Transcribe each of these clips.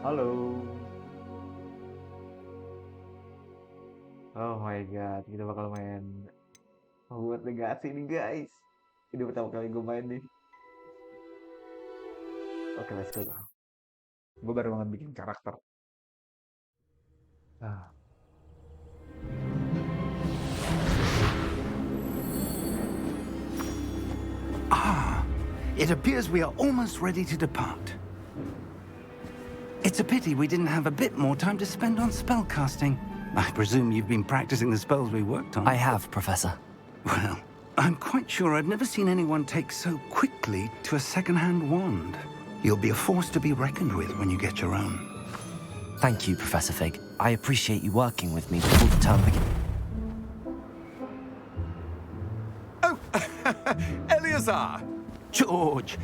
Halo. Oh my god, kita bakal main Hogwarts Legacy nih guys. Ini pertama kali gue main nih. Oke, let's go. Gue baru banget bikin karakter. Ah. It appears we are almost ready to depart. It's a pity we didn't have a bit more time to spend on spellcasting. I presume you've been practicing the spells we worked on. I have, Professor. Well, I'm quite sure I've never seen anyone take so quickly to a second-hand wand. You'll be a force to be reckoned with when you get your own. Thank you, Professor Fig. I appreciate you working with me before the term begins. Oh, Eleazar! George,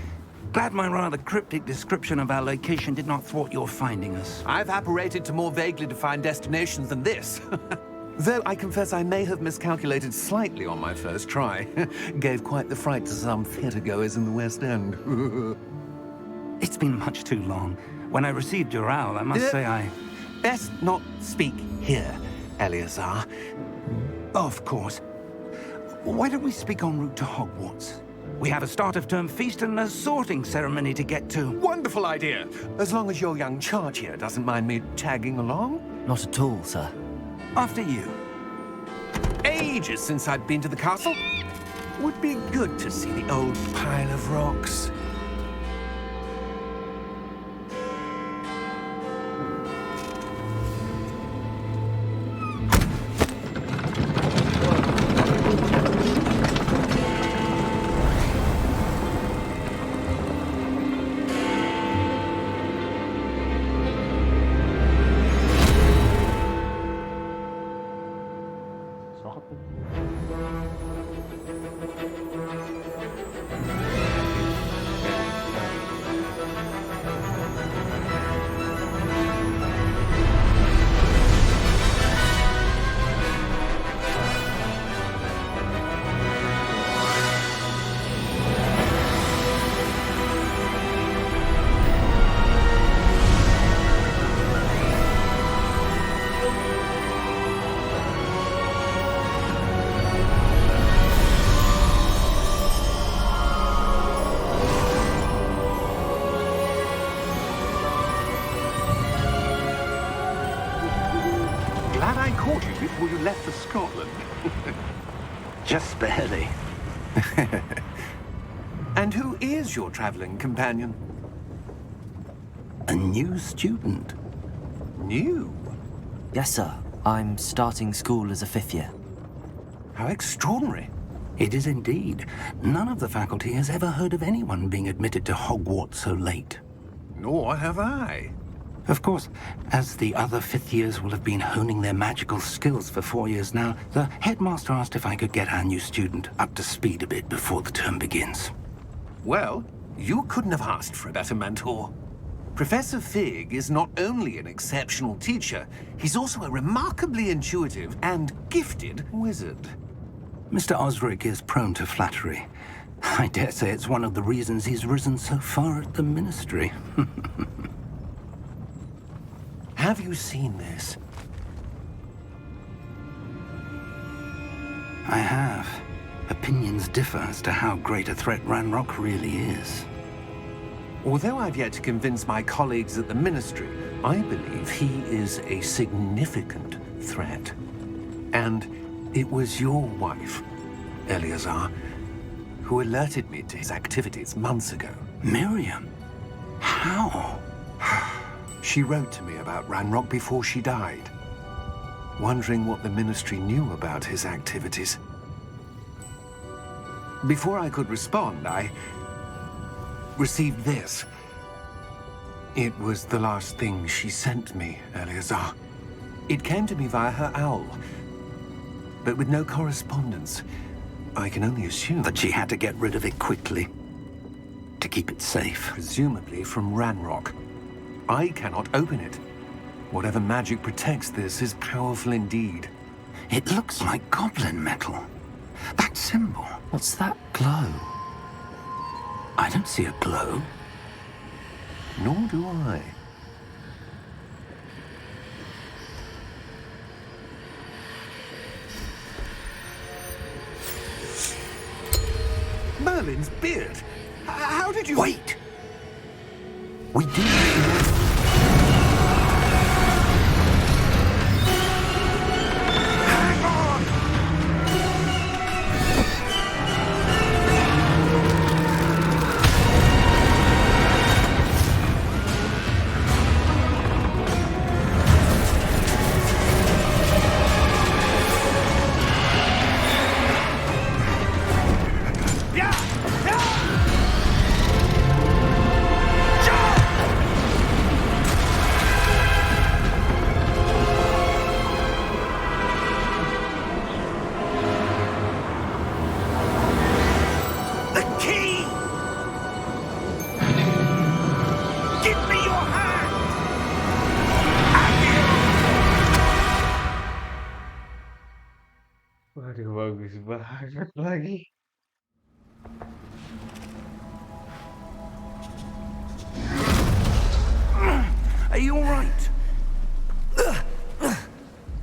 glad my rather cryptic description of our location did not thwart your finding us. I've apparated to more vaguely defined destinations than this. Though I confess I may have miscalculated slightly on my first try. Gave quite the fright to some theatre-goers in the West End. It's been much too long. When I received your owl, I must say I... Best not speak here, Eleazar. Of course. Why don't we speak en route to Hogwarts? We have a start-of-term feast and a sorting ceremony to get to. Wonderful idea! As long as your young charge here doesn't mind me tagging along. Not at all, sir. After you. Ages since I'd been to the castle. Would be good to see the old pile of rocks. Glad I caught you before you left for Scotland. Just barely. And who is your traveling companion? A new student. New? Yes, sir. I'm starting school as a fifth year. How extraordinary. It is indeed. None of the faculty has ever heard of anyone being admitted to Hogwarts so late. Nor have I. Of course, as the other fifth years will have been honing their magical skills for 4 years now, the headmaster asked if I could get our new student up to speed a bit before the term begins. Well, you couldn't have asked for a better mentor. Professor Fig is not only an exceptional teacher, he's also a remarkably intuitive and gifted wizard. Mr. Osric is prone to flattery. I dare say it's one of the reasons he's risen so far at the ministry. Have you seen this? I have. Opinions differ as to how great a threat Ranrock really is. Although I've yet to convince my colleagues at the Ministry, I believe he is a significant threat. And it was your wife, Eleazar, who alerted me to his activities months ago. Miriam? How? She wrote to me about Ranrock before she died, wondering what the Ministry knew about his activities. Before I could respond, I received this. It was the last thing she sent me, Eleazar. It came to me via her owl, but with no correspondence. I can only assume That she had to get rid of it quickly to keep it safe. presumably from Ranrock. I cannot open it. Whatever magic protects this is powerful indeed. It looks like goblin metal. That symbol. What's that glow? I don't see a glow. Nor do I. Merlin's beard. How did you... Wait! We do... Hang on! Waduh, bagus banget lagi. Are you all right?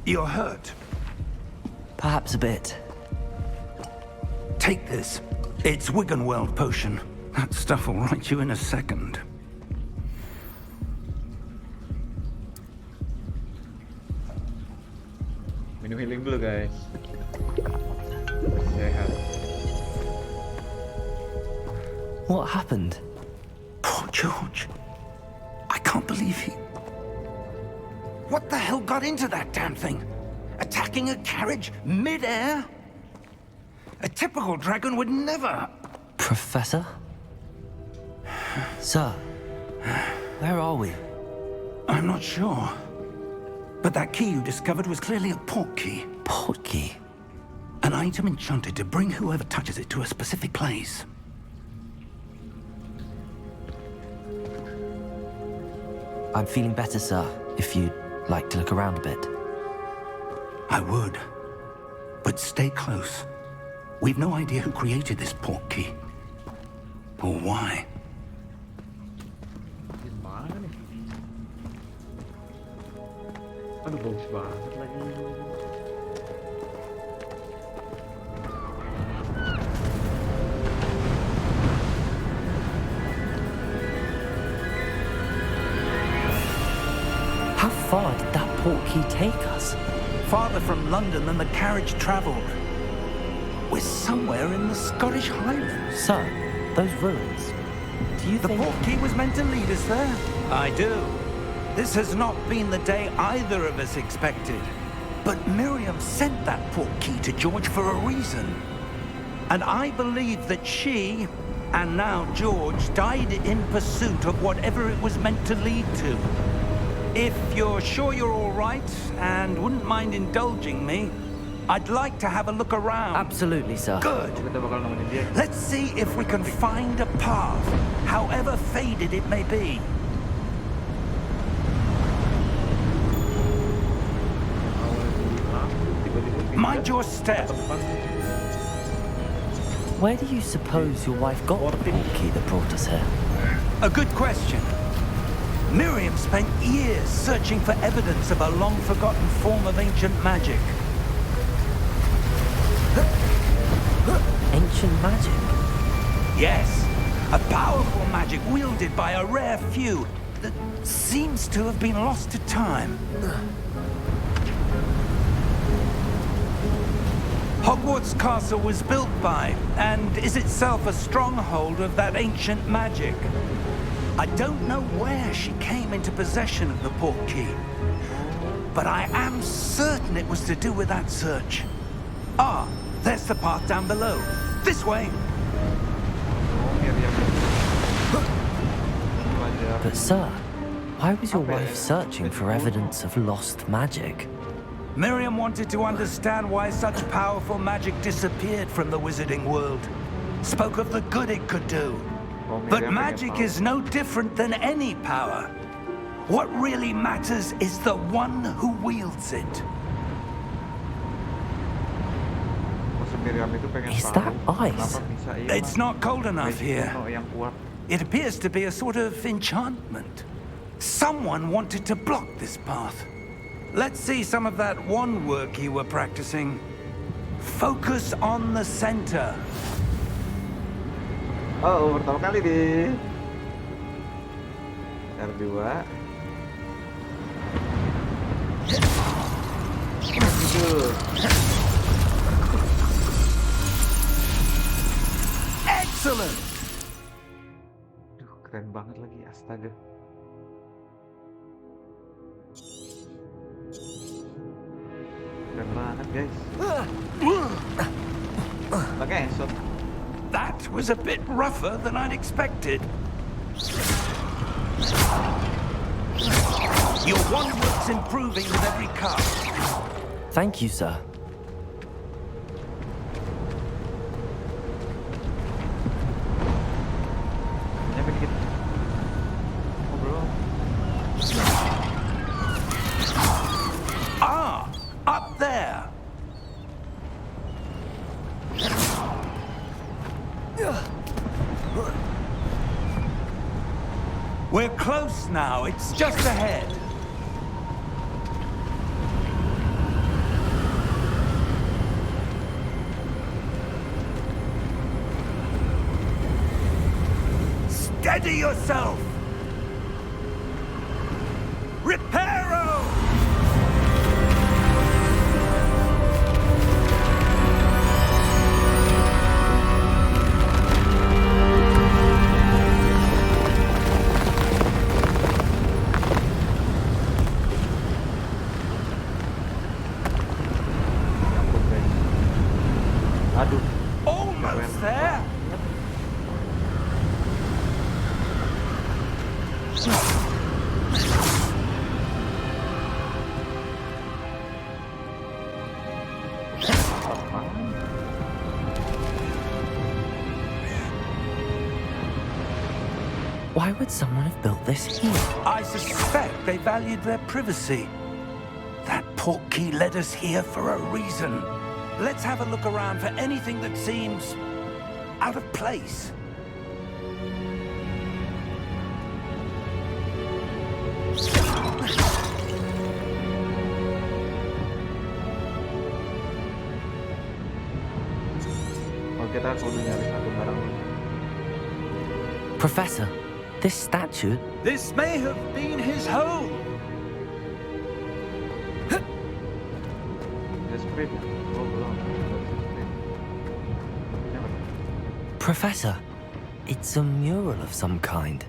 You're hurt. Perhaps a bit. Take this. It's Wiggenweld potion. That stuff will right you in a second. Minum healing dulu, guys. Sehat. What happened? Poor George. I can't believe he... What the hell got into that damn thing? Attacking a carriage mid-air? A typical dragon would never... Professor? Sir, where are we? I'm not sure. But that key you discovered was clearly a port key. Port key? An item enchanted to bring whoever touches it to a specific place. I'm feeling better, sir, if you'd like to look around a bit. I would. But stay close. We've no idea who created this port key. Or why. Gimana nih? Aduh, bagus banget lagi. How far did that port key take us? Farther from London than the carriage travelled. We're somewhere in the Scottish Highlands. Sir, those ruins. Do you The think... port key was meant to lead us there? I do. This has not been the day either of us expected. But Miriam sent that port key to George for a reason. And I believe that she, and now George, died in pursuit of whatever it was meant to lead to. If you're sure you're all right and wouldn't mind indulging me, I'd like to have a look around. Absolutely, sir. Good. Kita bakal nemenin dia. Let's see if we can find a path, however faded it may be. Awalnya bilang, tiba-tiba pindah Mind your ke step. tempat Where do you suppose your wife got the port key that brought us here? A good question. Miriam spent years searching for evidence of a long-forgotten form of ancient magic. Ancient magic? Yes, a powerful magic wielded by a rare few that seems to have been lost to time. Hogwarts Castle was built by, and is itself a stronghold of that ancient magic. I don't know where she came into possession of the port key, but I am certain it was to do with that search. Ah, there's the path down below. This way. But sir, why was your wife searching for evidence of lost magic? Miriam wanted to understand why such powerful magic disappeared from the wizarding world. Spoke of the good it could do. But magic is no different than any power. What really matters is the one who wields it. Is that ice? It's not cold enough here. It appears to be a sort of enchantment. Someone wanted to block this path. Let's see some of that wand work you were practicing. Focus on the center. Oh, pertama kali nih. R2. Gitu. Excellent! Duh, keren banget lagi, astaga. Keren banget, guys. Pakai headshot. That was a bit rougher than I'd expected. Your one-work's improving with every cut. Thank you, sir. Nyampe dikit. Oh, bro. Ah, up there. We're close now. It's just ahead. Steady yourself. Reparo! Aduh. Almost there. Why would someone have built this here? I suspect they valued their privacy. That portkey led us here for a reason. Let's have a look around for anything that seems out of place. Oh, kita kudu nyari satu barang dulu. Professor, this statue... This may have been his home. Ada sprint ya? Oh, belum. Sprint. Ini apa? Professor, it's a mural of some kind.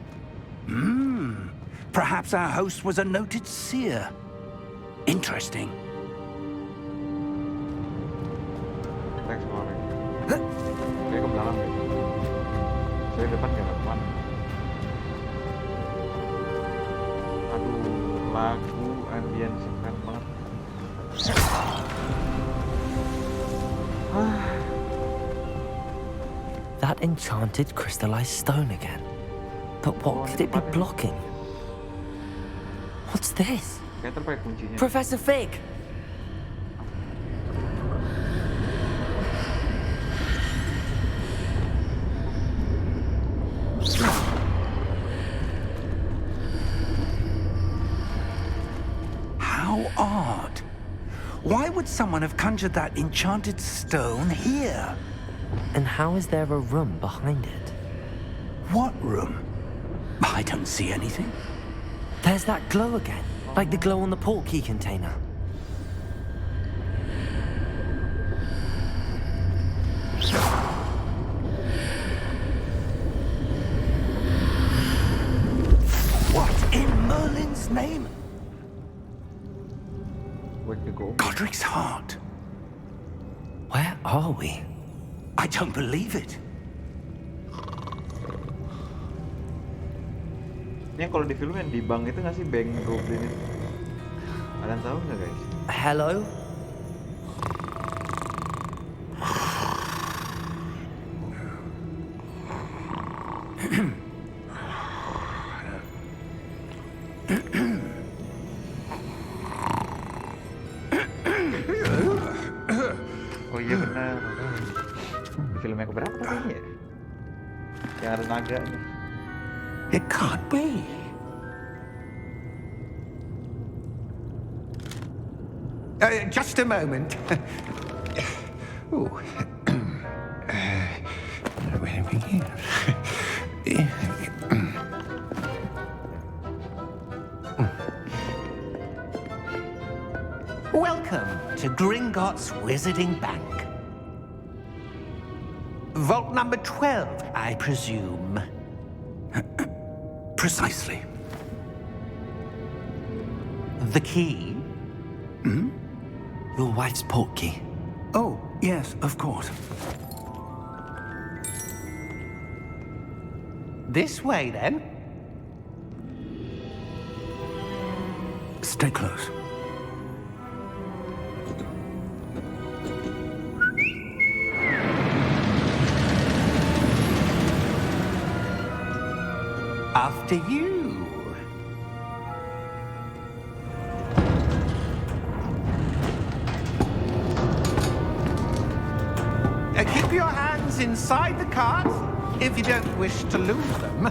Perhaps our host was a noted seer. Interesting. Kita explore. Saya ke belakang deh. Saya depan nggak ke depan. Aduh, lagu ambience keren banget. That enchanted crystallized stone again. But what could it be blocking? What's this? Kayak terpakai kuncinya. Professor Fig! How odd. Why would someone have conjured that enchanted stone here? And how is there a room behind it? What room? I don't see anything. There's that glow again, like the glow on the portkey container. What in Merlin's name? Wake the go. Godric's heart. Where are we? I don't believe it. Ini yang kalau di film yang di bank itu nggak sih bank goblin itu? Kalian tahu nggak, guys? Hello? Oh iya benar. Film yang keberapa tadi ya? Yang ada naganya. It can't be. Just a moment. Oh. Where are we here? Welcome to Gringotts Wizarding Bank. Vault number 12, I presume. Precisely. The key? Your wife's portkey. Oh, yes, of course. This way, then. Stay close. After you. Keep your hands inside the cart if you don't wish to lose them.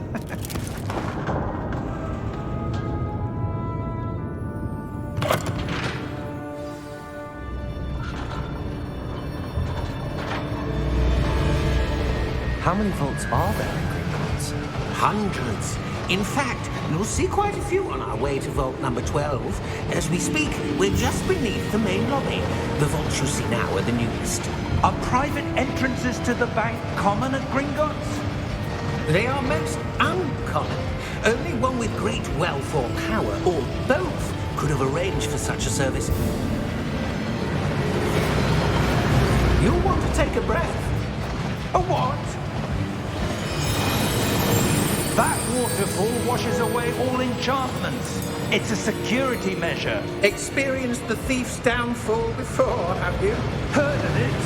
How many vaults are there in Gringotts? Hundreds. In fact, you'll see quite a few on our way to vault number 12. As we speak, we're just beneath the main lobby. The vaults you see now are the newest. Are private entrances to the bank common at Gringotts? They are most uncommon. Only one with great wealth or power, or both, could have arranged for such a service. You'll want to take a breath. A what? That waterfall washes away all enchantments. It's a security measure. Experienced the thief's downfall before, have you? Heard of it?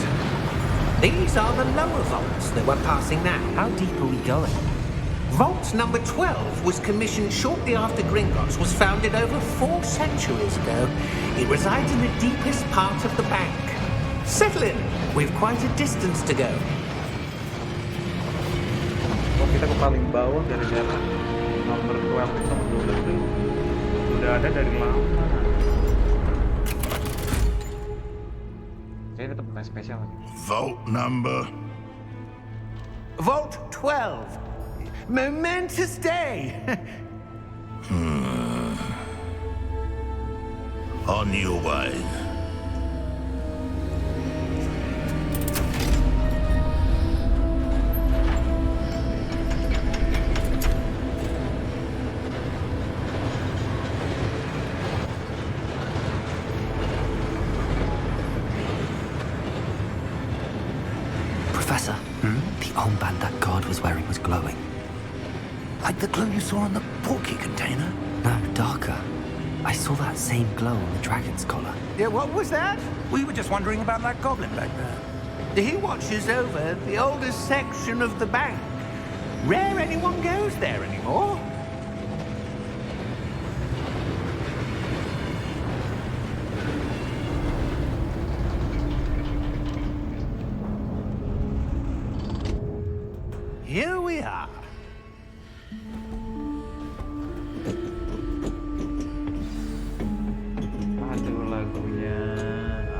These are the lower vaults that we're passing now. How deep are we going? Vault number 12 was commissioned shortly after Gringotts was founded over 4 centuries ago. It resides in the deepest part of the bank. Settle in. We've quite a distance to go. Oh, kita ke paling bawah gara-gara nomor 12 sama 12 tuh udah ada dari lama. Jadi ini tempat spesial nih. Vault number. Vault 12. Momentous day. On your way. Professor, the armband that guard was wearing was glowing. Like the glow you saw on the portkey container? No, darker. I saw that same glow on the dragon's collar. Yeah, what was that? We were just wondering about that goblin back there. He watches over the oldest section of the bank. Rare anyone goes there anymore. Here we are. Aduh lagunya.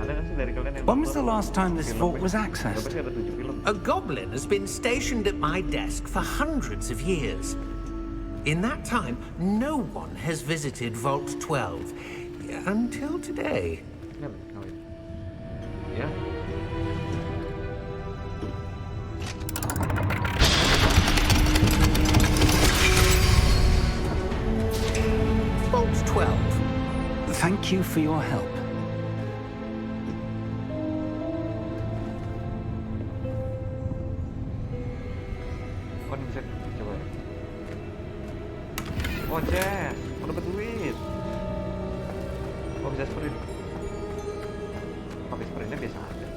Ada nggak sih dari kalian yang When was the nonton last time this film vault ini? was Udah accessed? pasti ada 7 film. A goblin has been stationed at my desk for hundreds of years. In that time, no one has visited Vault 12 until today. Ini apa? Oh, ini. Ya. Vault 12. Thank you for your help. Oh, ini bisa coba ya. Oh, Jess, mau dapat duit. Oh, bisa sprint. Pakai sprintnya biasa aja.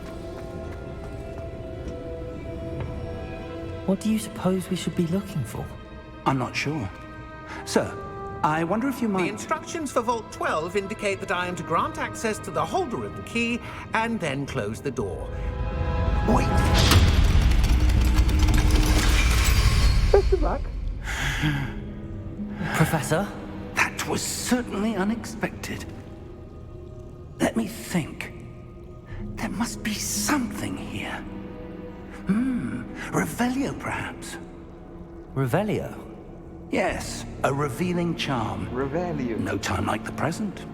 What do you suppose we should be looking for? I'm not sure. Sir, I wonder if you The might... instructions for Vault 12 indicate that I am to grant access to the holder of the key and then close the door. Wait! Best of luck. Professor? That was certainly unexpected. Let me think. There must be something here. Revelio, perhaps. Revelio. Yes, a revealing charm. Revelio. No time like the present.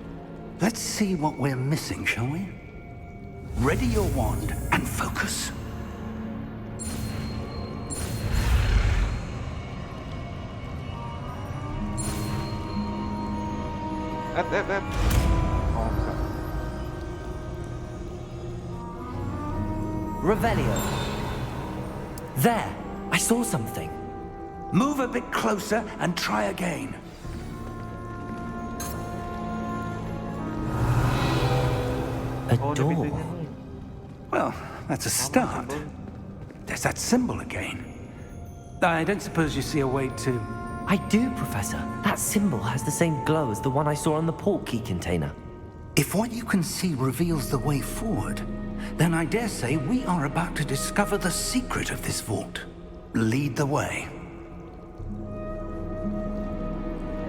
Let's see what we're missing, shall we? Ready your wand and focus. Oh, bisa. Revelio. There, I saw something. Move a bit closer and try again. A Oh, ada door. pintunya nih. Well, that's a start. There's that symbol again. I don't suppose you see a way to... I do, Professor. That symbol has the same glow as the one I saw on the port key container. If what you can see reveals the way forward, then I dare say we are about to discover the secret of this vault. Lead the way.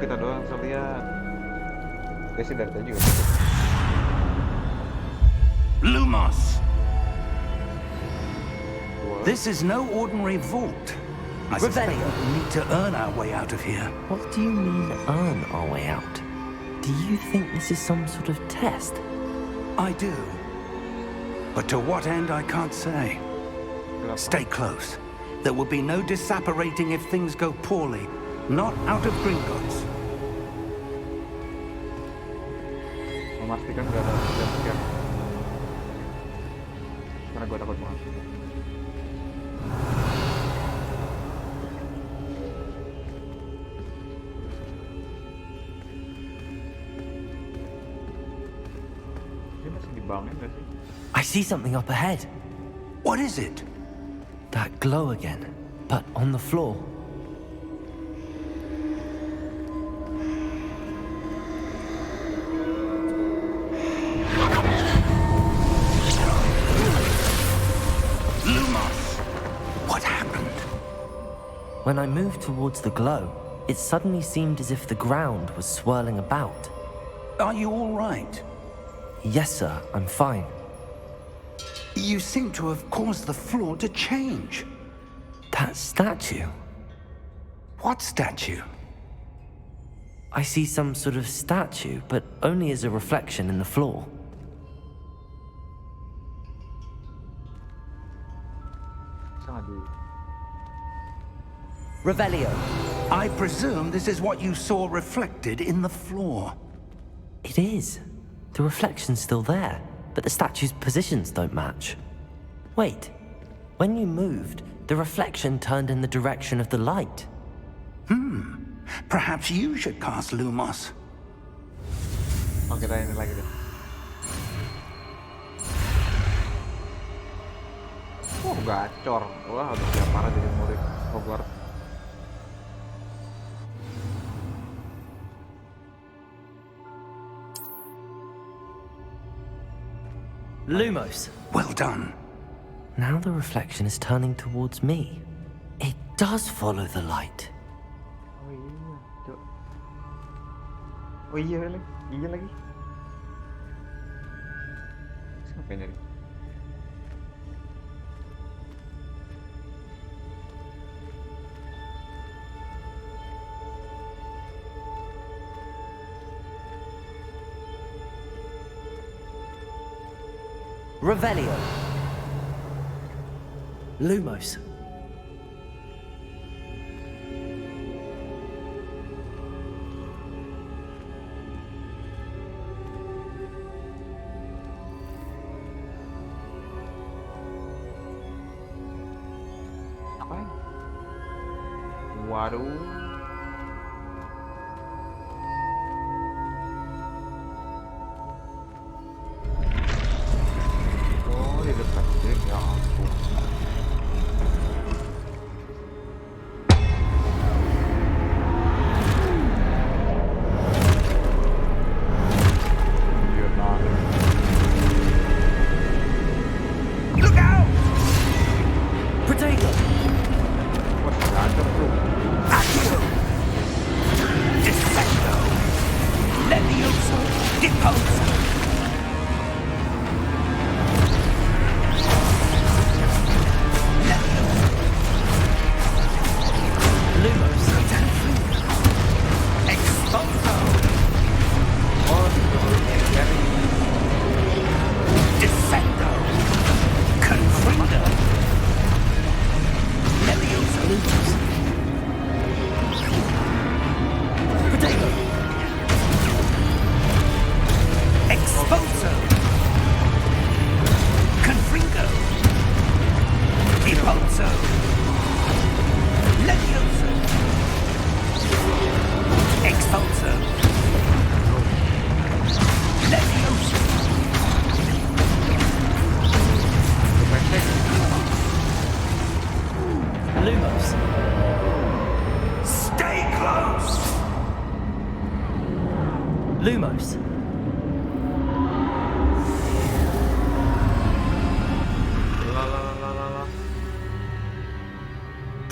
Kita doang bisa lihat. Dia sih dari tadi juga. Lumos! This is no ordinary vault. I suspect Revelio. we need to earn our way out of here. What do you mean, earn our way out? Do you think this is some sort of test? I do. But to what end, I can't say. Stay close. There will be no disapparating if things go poorly. Not out of Gringotts. Memastikan gak ada jam-jam. Karena gue takut banget. Dia masih dibangun gak sih? I see something up ahead. What is it? That glow again, but on the floor. Lumos! What happened? When I moved towards the glow, it suddenly seemed as if the ground was swirling about. Are you all right? Yes, sir, I'm fine. You seem to have caused the floor to change. That statue. What statue? I see some sort of statue, but only as a reflection in the floor. Sangat di... Revelio. I presume this is what you saw reflected in the floor. It is. The reflection's still there, but the statue's positions don't match. Wait. When you moved, the reflection turned in the direction of the light. Perhaps you should cast Lumos. Oh, kita ini lagi deh. Oh, gacor. Wah, udah siap parah jadi murid Hogwarts. Lumos. Well done. Now the reflection is turning towards me. It does follow the light. Oh iya, Cok. Oh iya lagi. Iya lagi. Siapa yang nyari? Revelio. Lumos. Apain? Waduh. Oh, di dekat sini ya ampun. Iya, nah. Look out! Potato. Wah, gacor tuh. Accio! Descendo! Levioso! Deposo!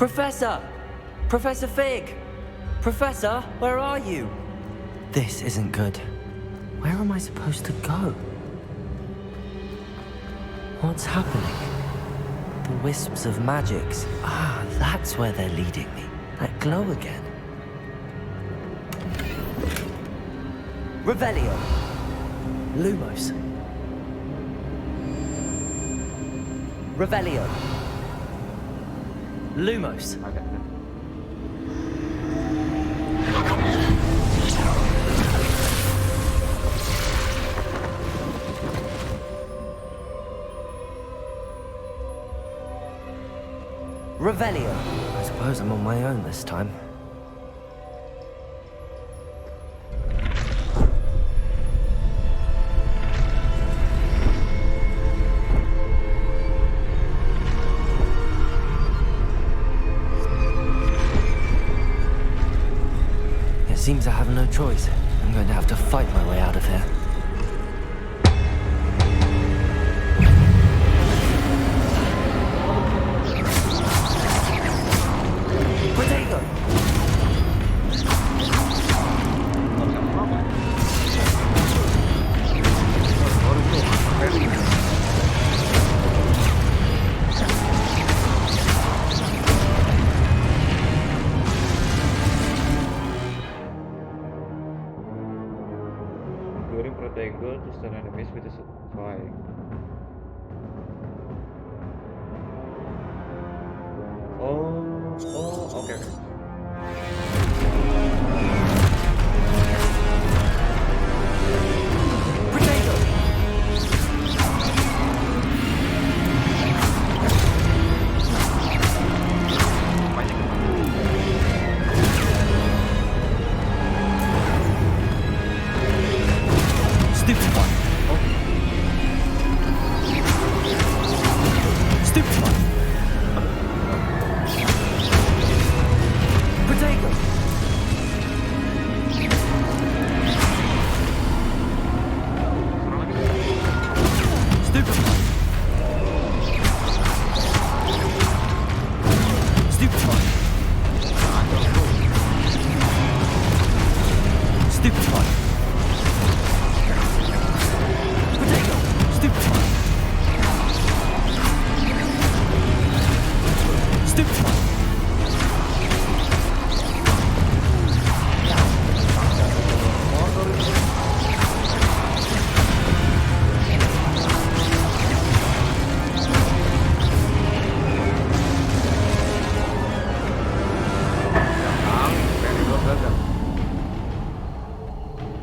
Professor! Professor Fig! Professor, where are you? This isn't good. Where am I supposed to go? What's happening? The wisps of magics. Ah, that's where they're leading me. That glow again. Revelio. Lumos. Revelio. Lumos. Agak. Revelio. I suppose I'm on my own this time. It seems I have no choice. I'm going to have to fight my way out of here. During protego to stun enemies with a fire. Oke.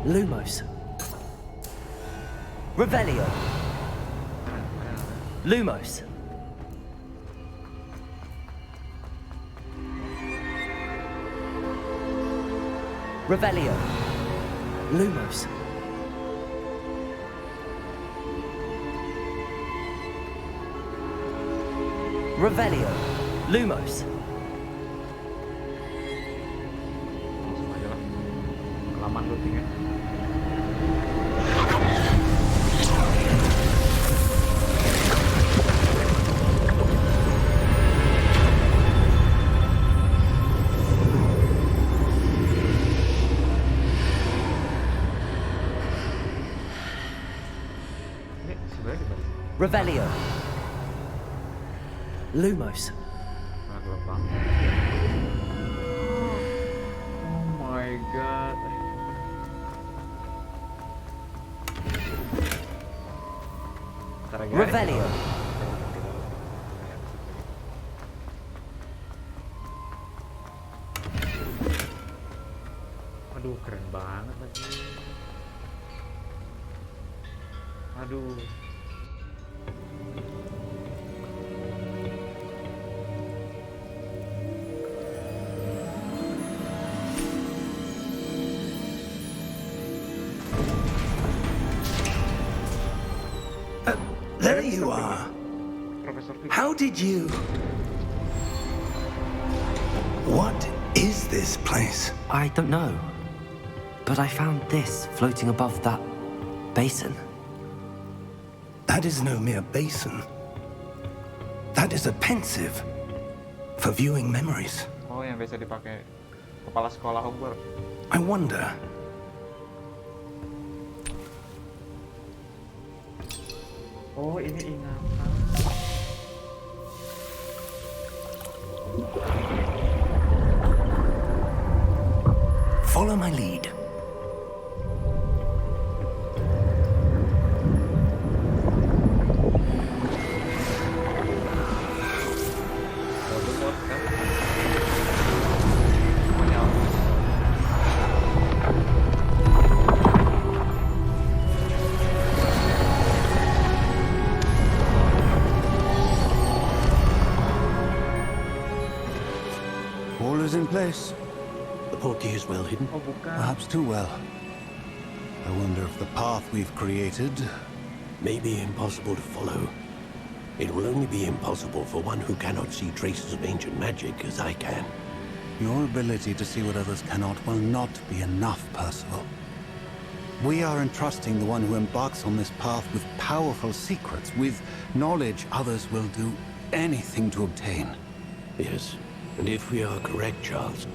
Lumos. Revelio. Lumos. Revelio. Lumos. Revelio. Lumos. Langsung aja lah. Kelamaan lootingnya. Ini sebenarnya gimana? Revelio. Lumos. Nah, gelap banget. Oh my god. Ntar ya, guys. Revelio. Aduh, keren banget lagi. Aduh. There you are. Profesor Fig. How did you... What is this place? I don't know. But I found this floating above that basin. That is no mere basin. That is a pensive. for viewing memories. Oh, yang biasa dipakai kepala sekolah Hogwarts. I wonder. Oh, ini ingatan. Follow my lead. Voldemort kan? Semuanya Albus. All is in place. The portkey is well hidden. Oh, bukan. Perhaps too well. I wonder if the path we've created... May be impossible to follow. It will only be impossible for one who cannot see traces of ancient magic as I can. Your ability to see what others cannot will not be enough, Percival. We are entrusting the one who embarks on this path with powerful secrets, with knowledge others will do anything to obtain. Yes, and if we are correct, Charles,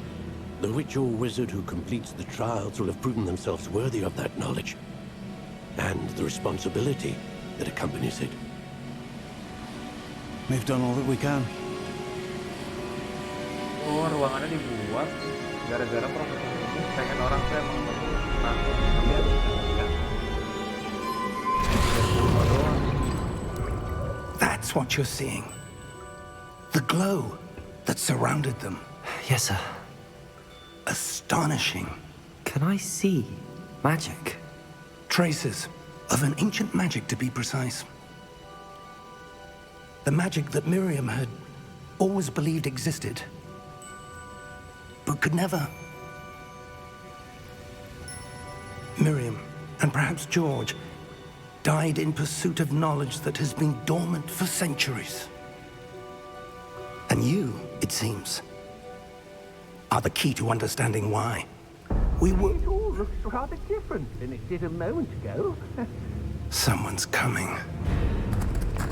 the witch or wizard who completes the trials will have proven themselves worthy of that knowledge, and the responsibility that accompanies it. We've done all that we can. Oh, ruangannya dibuat gara-gara profesor ini pengen orang tuh emang takut tapi ya enggak. That's what you're seeing. The glow that surrounded them. Yes, sir. Astonishing. Can I see magic? Traces of an ancient magic, to be precise. The magic that Miriam had always believed existed, but could never. Miriam, and perhaps George, died in pursuit of knowledge that has been dormant for centuries. And you, it seems, are the key to understanding why. We were... It all looks rather different than it did a moment ago. Someone's coming.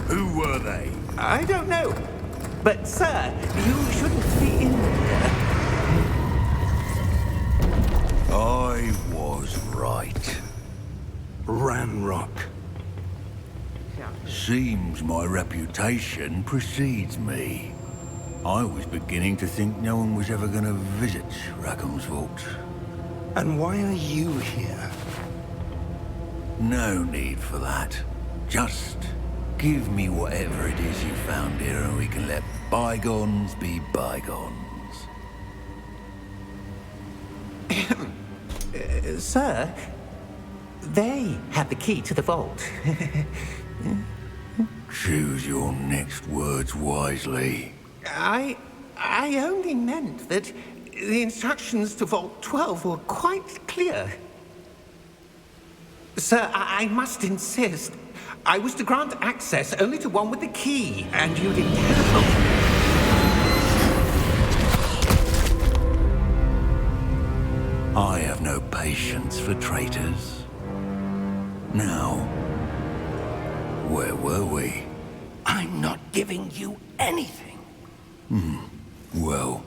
Who were they? I don't know. But, sir, you shouldn't be in here. I was right. Ranrock. Seems my reputation precedes me. I was beginning to think no one was ever going to visit Rackham's vault. And why are you here? No need for that. Just give me whatever it is you found here and we can let bygones be bygones. Sir, they have the key to the vault. Choose your next words wisely. I only meant that the instructions to Vault 12 were quite clear. Sir, I must insist. I was to grant access only to one with the key, and you didn't have. I have no patience for traitors. Now, where were we? I'm not giving you anything. Well,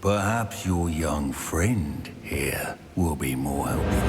perhaps your young friend here will be more helpful.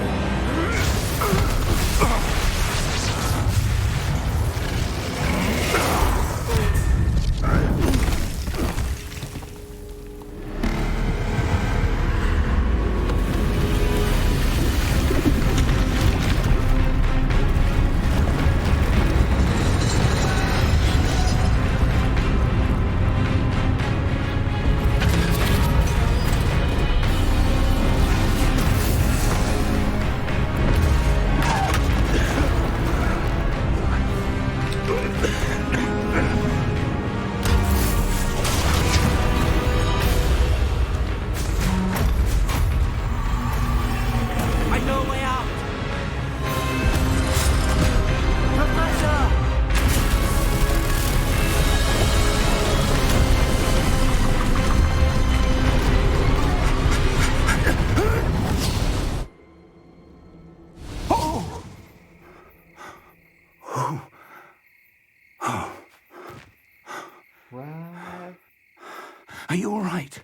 Are you all right?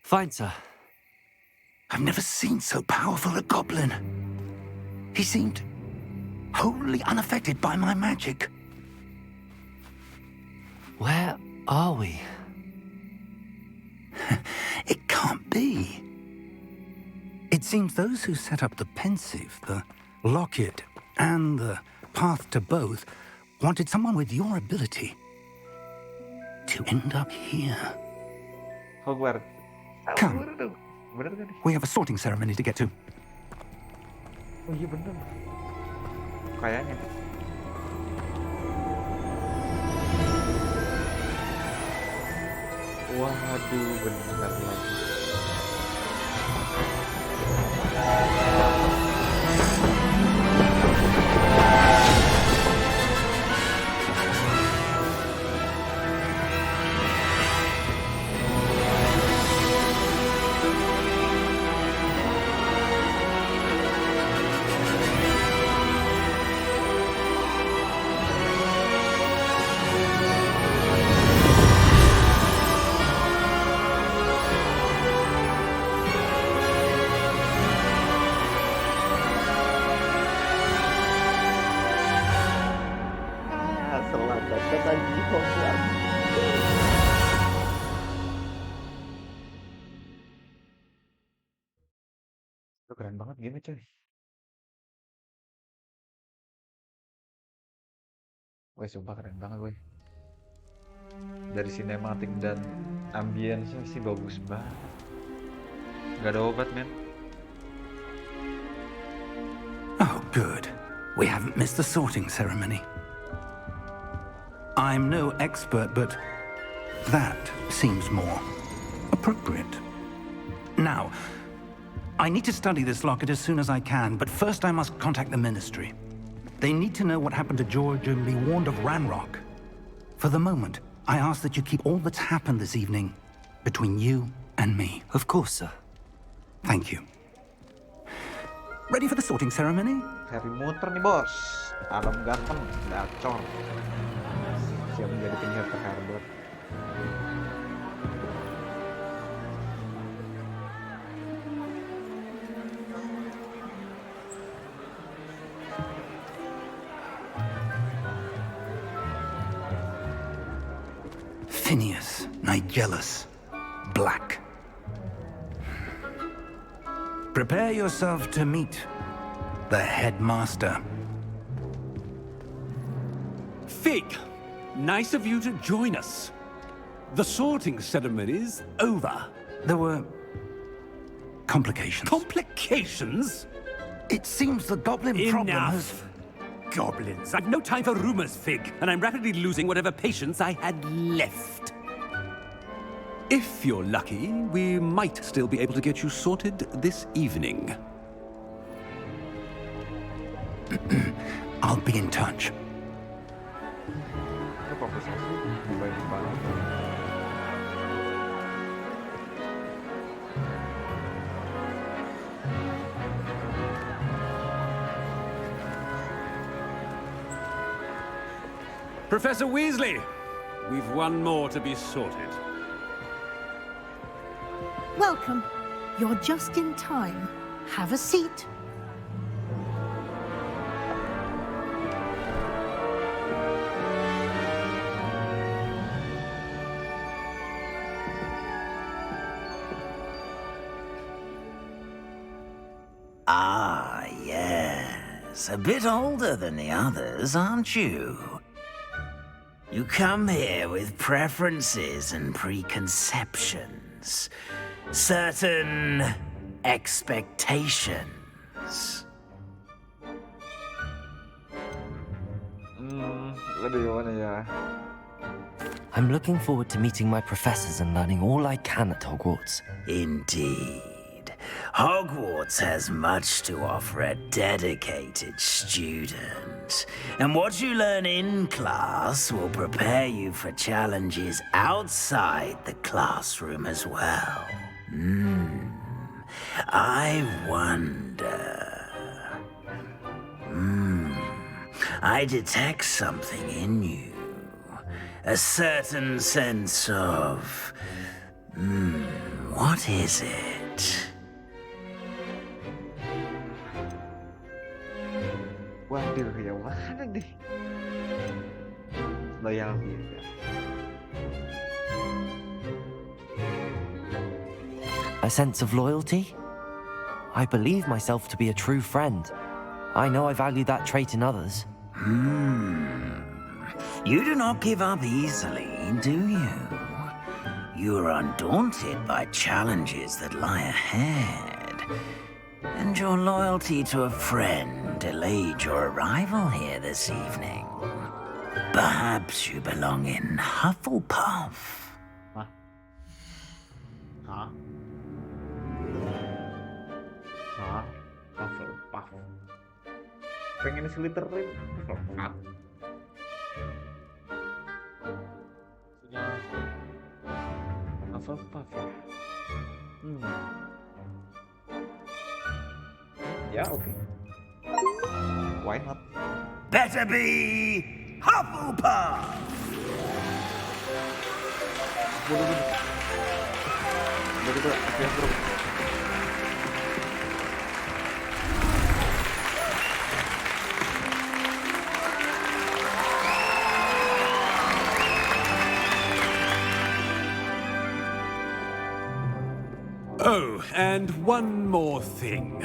Fine, sir. I've never seen so powerful a goblin. He seemed wholly unaffected by my magic. Where are we? It can't be. It seems those who set up the pensive, the locket, and the path to both wanted someone with your ability to end up here. Hogwarts. Come. Bener kan? We have a sorting ceremony to get to. Oh iya bener. Kayaknya. Waduh, bener lagi. Selamat datang di Hogwarts. Itu keren banget game coy. Wih, sumpah keren banget weh. Dari sinematik dan ambience-nya sih bagus banget. Gak ada obat, men. Oh, good. We haven't missed the sorting ceremony. I'm no expert, but that seems more appropriate. Now, I need to study this locket as soon as I can, but first I must contact the Ministry. They need to know what happened to George and be warned of Ranrock. For the moment, I ask that you keep all that's happened this evening between you and me. Of course, sir. Thank you. Ready for the sorting ceremony? Harry muter nih, bos. Adam ganteng, gacor. Siap menjadi penyiar terhebat. Phineas, Nigellus, Black. Prepare yourself to meet the headmaster. Fig, nice of you to join us. The sorting ceremony's over. There were complications. Complications? It seems the goblin problem has... Enough! Goblins. I've no time for rumors, Fig, and I'm rapidly losing whatever patience I had left. If you're lucky, we might still be able to get you sorted this evening. I'll be in touch. Ini fokus sih, baik banget. Professor Weasley, we've one more to be sorted. Welcome. You're just in time. Have a seat. Ah, yes. A bit older than the others, aren't you? You come here with preferences and preconceptions. Certain expectations. Lebih gimana ya? I'm looking forward to meeting my professors and learning all I can at Hogwarts. Indeed. Hogwarts has much to offer a dedicated student. And what you learn in class will prepare you for challenges outside the classroom as well. I wonder... I detect something in you. A certain sense of What is it? Waduh, ya mana nih? Loyalty ya. A sense of loyalty? I believe myself to be a true friend. I know I value that trait in others. You do not give up easily, do you? You are undaunted by challenges that lie ahead. And your loyalty to a friend delayed your arrival here this evening. Perhaps you belong in Hufflepuff. Hah? Hufflepuff. Pengen Slytherin. Hufflepuff. Hufflepuff ya. Ya oke. Why not? Better be Hufflepuff! Boleh. Bro. Oh, and one more thing.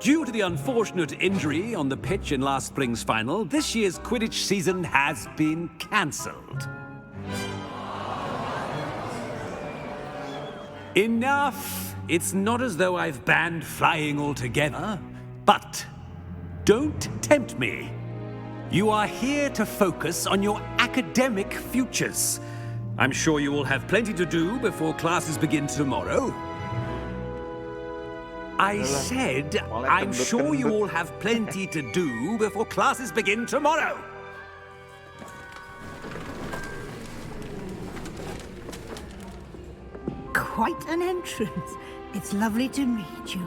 Due to the unfortunate injury on the pitch in last spring's final, this year's Quidditch season has been cancelled. Enough! It's not as though I've banned flying altogether, but don't tempt me. You are here to focus on your academic futures. I'm sure you will have plenty to do before classes begin tomorrow. I said, I'm sure you all have plenty to do before classes begin tomorrow. Quite an entrance. It's lovely to meet you.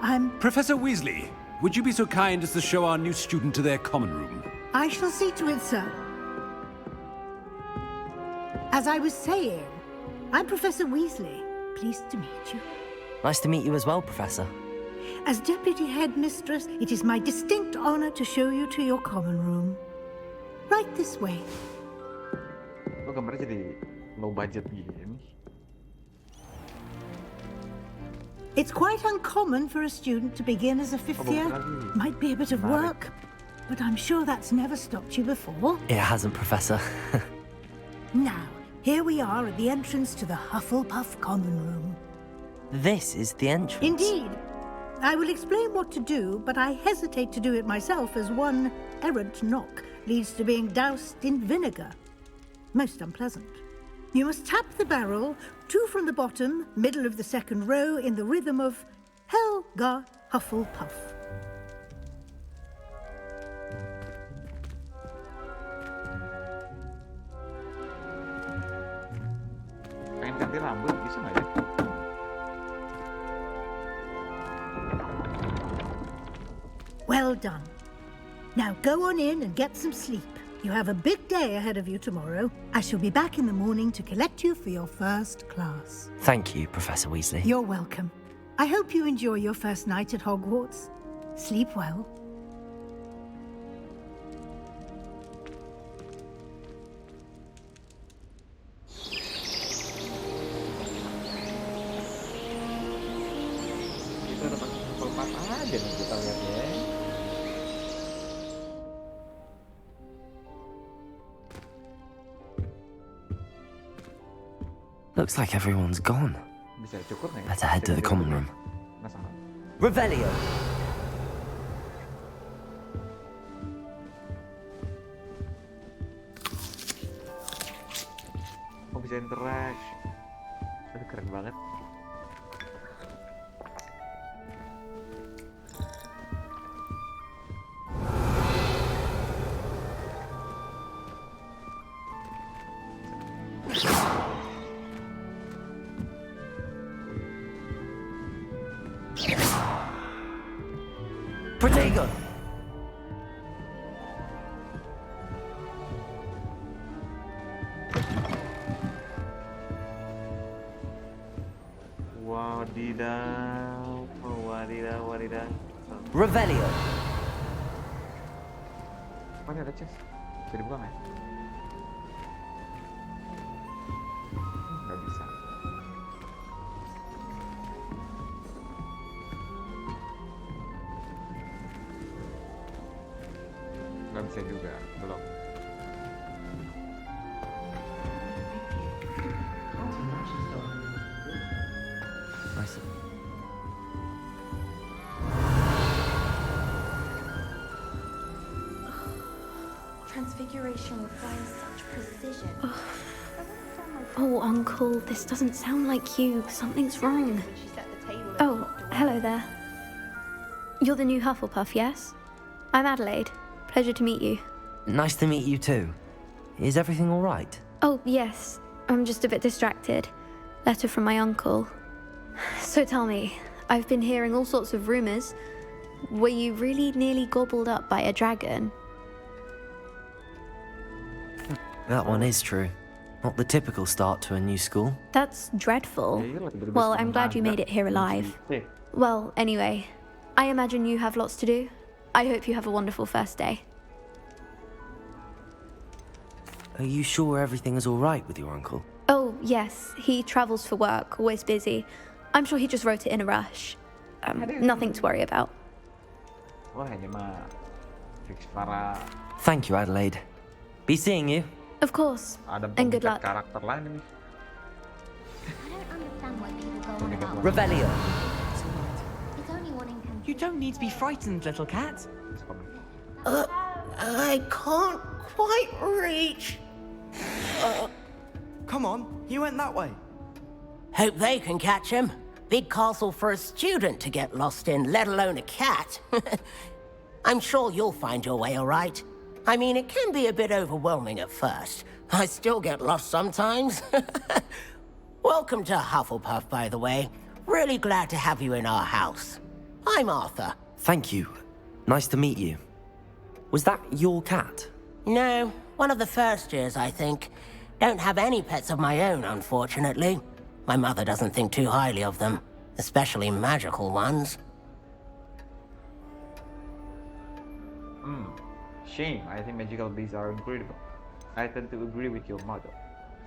I'm... Professor Weasley, would you be so kind as to show our new student to their common room? I shall see to it, sir. As I was saying, I'm Professor Weasley. Pleased to meet you. Nice to meet you as well, Professor. As Deputy Headmistress, it is my distinct honor to show you to your common room. Right this way. Kok gambarnya jadi low budget gini? It's quite uncommon for a student to begin as a fifth year. Might be a bit of work, but I'm sure that's never stopped you before. It hasn't, Professor. Now, here we are at the entrance to the Hufflepuff common room. This is the entrance. Indeed. I will explain what to do, but I hesitate to do it myself as one errant knock leads to being doused in vinegar. Most unpleasant. You must tap the barrel, 2 from the bottom, middle of the second row, in the rhythm of Helga Hufflepuff. Pengen ganti rambut bisa nggak ya? Well done. Now go on in and get some sleep. You have a big day ahead of you tomorrow. I shall be back in the morning to collect you for your first class. Thank you, Professor Weasley. You're welcome. I hope you enjoy your first night at Hogwarts. Sleep well. Itu ada Hufflepuff aja nih kita lihat ya. Looks like everyone's gone. Bisa cukur nggak ya? Better head to the common room. Masalah. Revelio! Oh bisa interact. Aduh keren banget. Protego! Wadidaw, wadidaw, wadidaw. Revelio. Oh, ini ada chest. Bisa dibuka nggak? Nggak bisa. Nggak bisa juga, belum. Masih. Transfiguration requires such precision. Oh, Uncle, this doesn't sound like you. Something's wrong. Oh, hello there. You're the new Hufflepuff, yes? I'm Adelaide. Pleasure to meet you. Nice to meet you too. Is everything all right? Oh, yes. I'm just a bit distracted. Letter from my uncle. So tell me, I've been hearing all sorts of rumors. Were you really nearly gobbled up by a dragon? That one is true. Not the typical start to a new school. That's dreadful. Well, I'm glad you made it here alive. Well, anyway, I imagine you have lots to do. I hope you have a wonderful first day. Are you sure everything is all right with your uncle? Oh, yes. He travels for work, always busy. I'm sure he just wrote it in a rush. Nothing to worry about. Wah, ini mah fix para. Thank you, Adelaide. Be seeing you. Of course. And good luck. Karakter lain ini. I don't understand why people go on about Revelio. it's only one in country. You don't need to be frightened, little cat. I can't quite reach. Come on, he went that way. Hope they can catch him. Big castle for a student to get lost in, let alone a cat. I'm sure you'll find your way all right. I mean, it can be a bit overwhelming at first. I still get lost sometimes. Welcome to Hufflepuff, by the way. Really glad to have you in our house. I'm Arthur. Thank you. Nice to meet you. Was that your cat? No, one of the first years, I think. Don't have any pets of my own, unfortunately. My mother doesn't think too highly of them, especially magical ones. Shame. I think magical beasts are incredible. I tend to agree with your mother.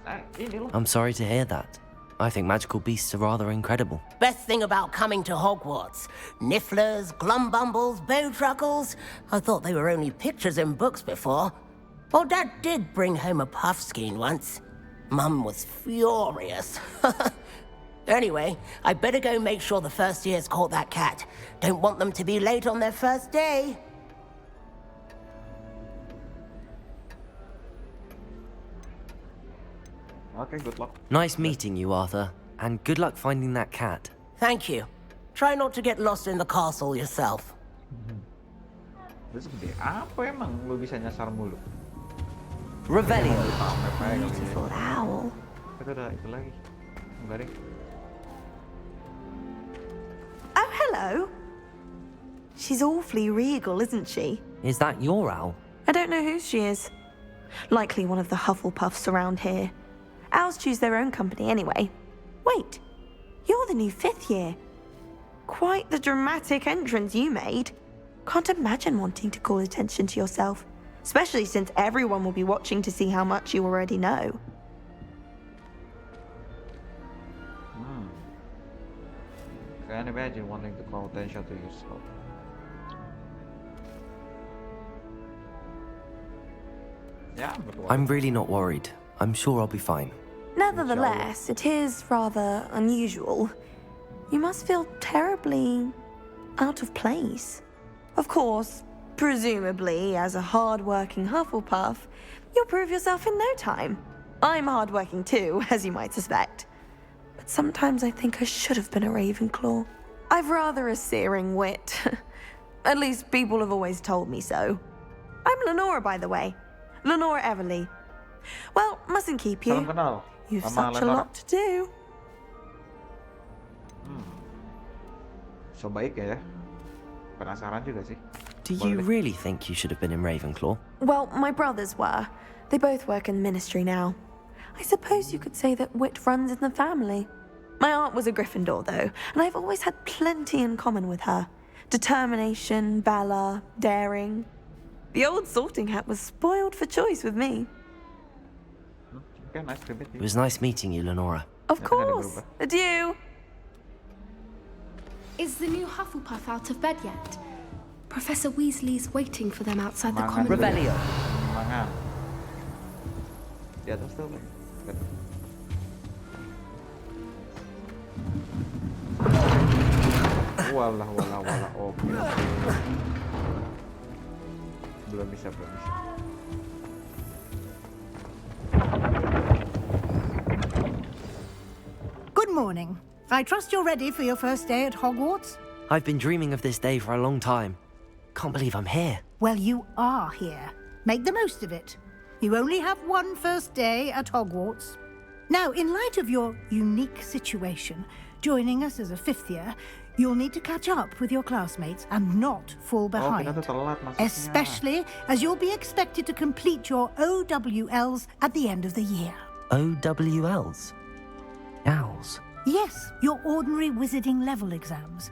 I'm sorry to hear that. I think magical beasts are rather incredible. Best thing about coming to Hogwarts. Nifflers, glumbumbles, bowtruckles. I thought they were only pictures in books before. Well, Dad did bring home a puffskein once. Mum was furious. Anyway, I better go make sure the first years caught that cat. Don't want them to be late on their first day. Okay, good luck. Nice meeting you, Arthur. And good luck finding that cat. Thank you. Try not to get lost in the castle yourself. Terus gede apa emang lu bisa nyasar mulu? Revelio. Beautiful owl. Itu ada itu lagi. Enggak deh. Oh, hello. She's awfully regal, isn't she? Is that your owl? I don't know who she is. Likely one of the Hufflepuffs around here. Owls choose their own company anyway. Wait, you're the new 5th year. Quite the dramatic entrance you made. Can't imagine wanting to call attention to yourself, especially since everyone will be watching to see how much you already know. Can't imagine wanting to call attention to yourself. Yeah, I'm really not worried. I'm sure I'll be fine. Nevertheless, it is rather unusual. You must feel terribly out of place. Of course, presumably, as a hard-working Hufflepuff, you'll prove yourself in no time. I'm hard-working too, as you might suspect. But sometimes I think I should have been a Ravenclaw. I've rather a searing wit. At least people have always told me so. I'm Lenora, by the way. Lenora Everly. Well, mustn't keep you. You've such a lot to do. So baik ya. Penasaran juga sih. Do you really think you should have been in Ravenclaw? Well, my brothers were. They both work in the ministry now. I suppose you could say that wit runs in the family. My aunt was a Gryffindor, though, and I've always had plenty in common with her. Determination, valor, daring. The old sorting hat was spoiled for choice with me. Okay, nice to meet you. It was nice meeting you, Lenora. Of course. Adieu. Is the new Hufflepuff out of bed yet? Professor Weasley's waiting for them outside the common room. Revelio. Mangan. Di atas tuh. Walah. Oke. Belum bisa. Good morning. I trust you're ready for your first day at Hogwarts? I've been dreaming of this day for a long time. Can't believe I'm here. Well, you are here. Make the most of it. You only have one first day at Hogwarts. Now, in light of your unique situation, joining us as a fifth year, you'll need to catch up with your classmates and not fall behind. Especially as you'll be expected to complete your OWLs at the end of the year. OWLs? Owls? Yes, your ordinary wizarding level exams.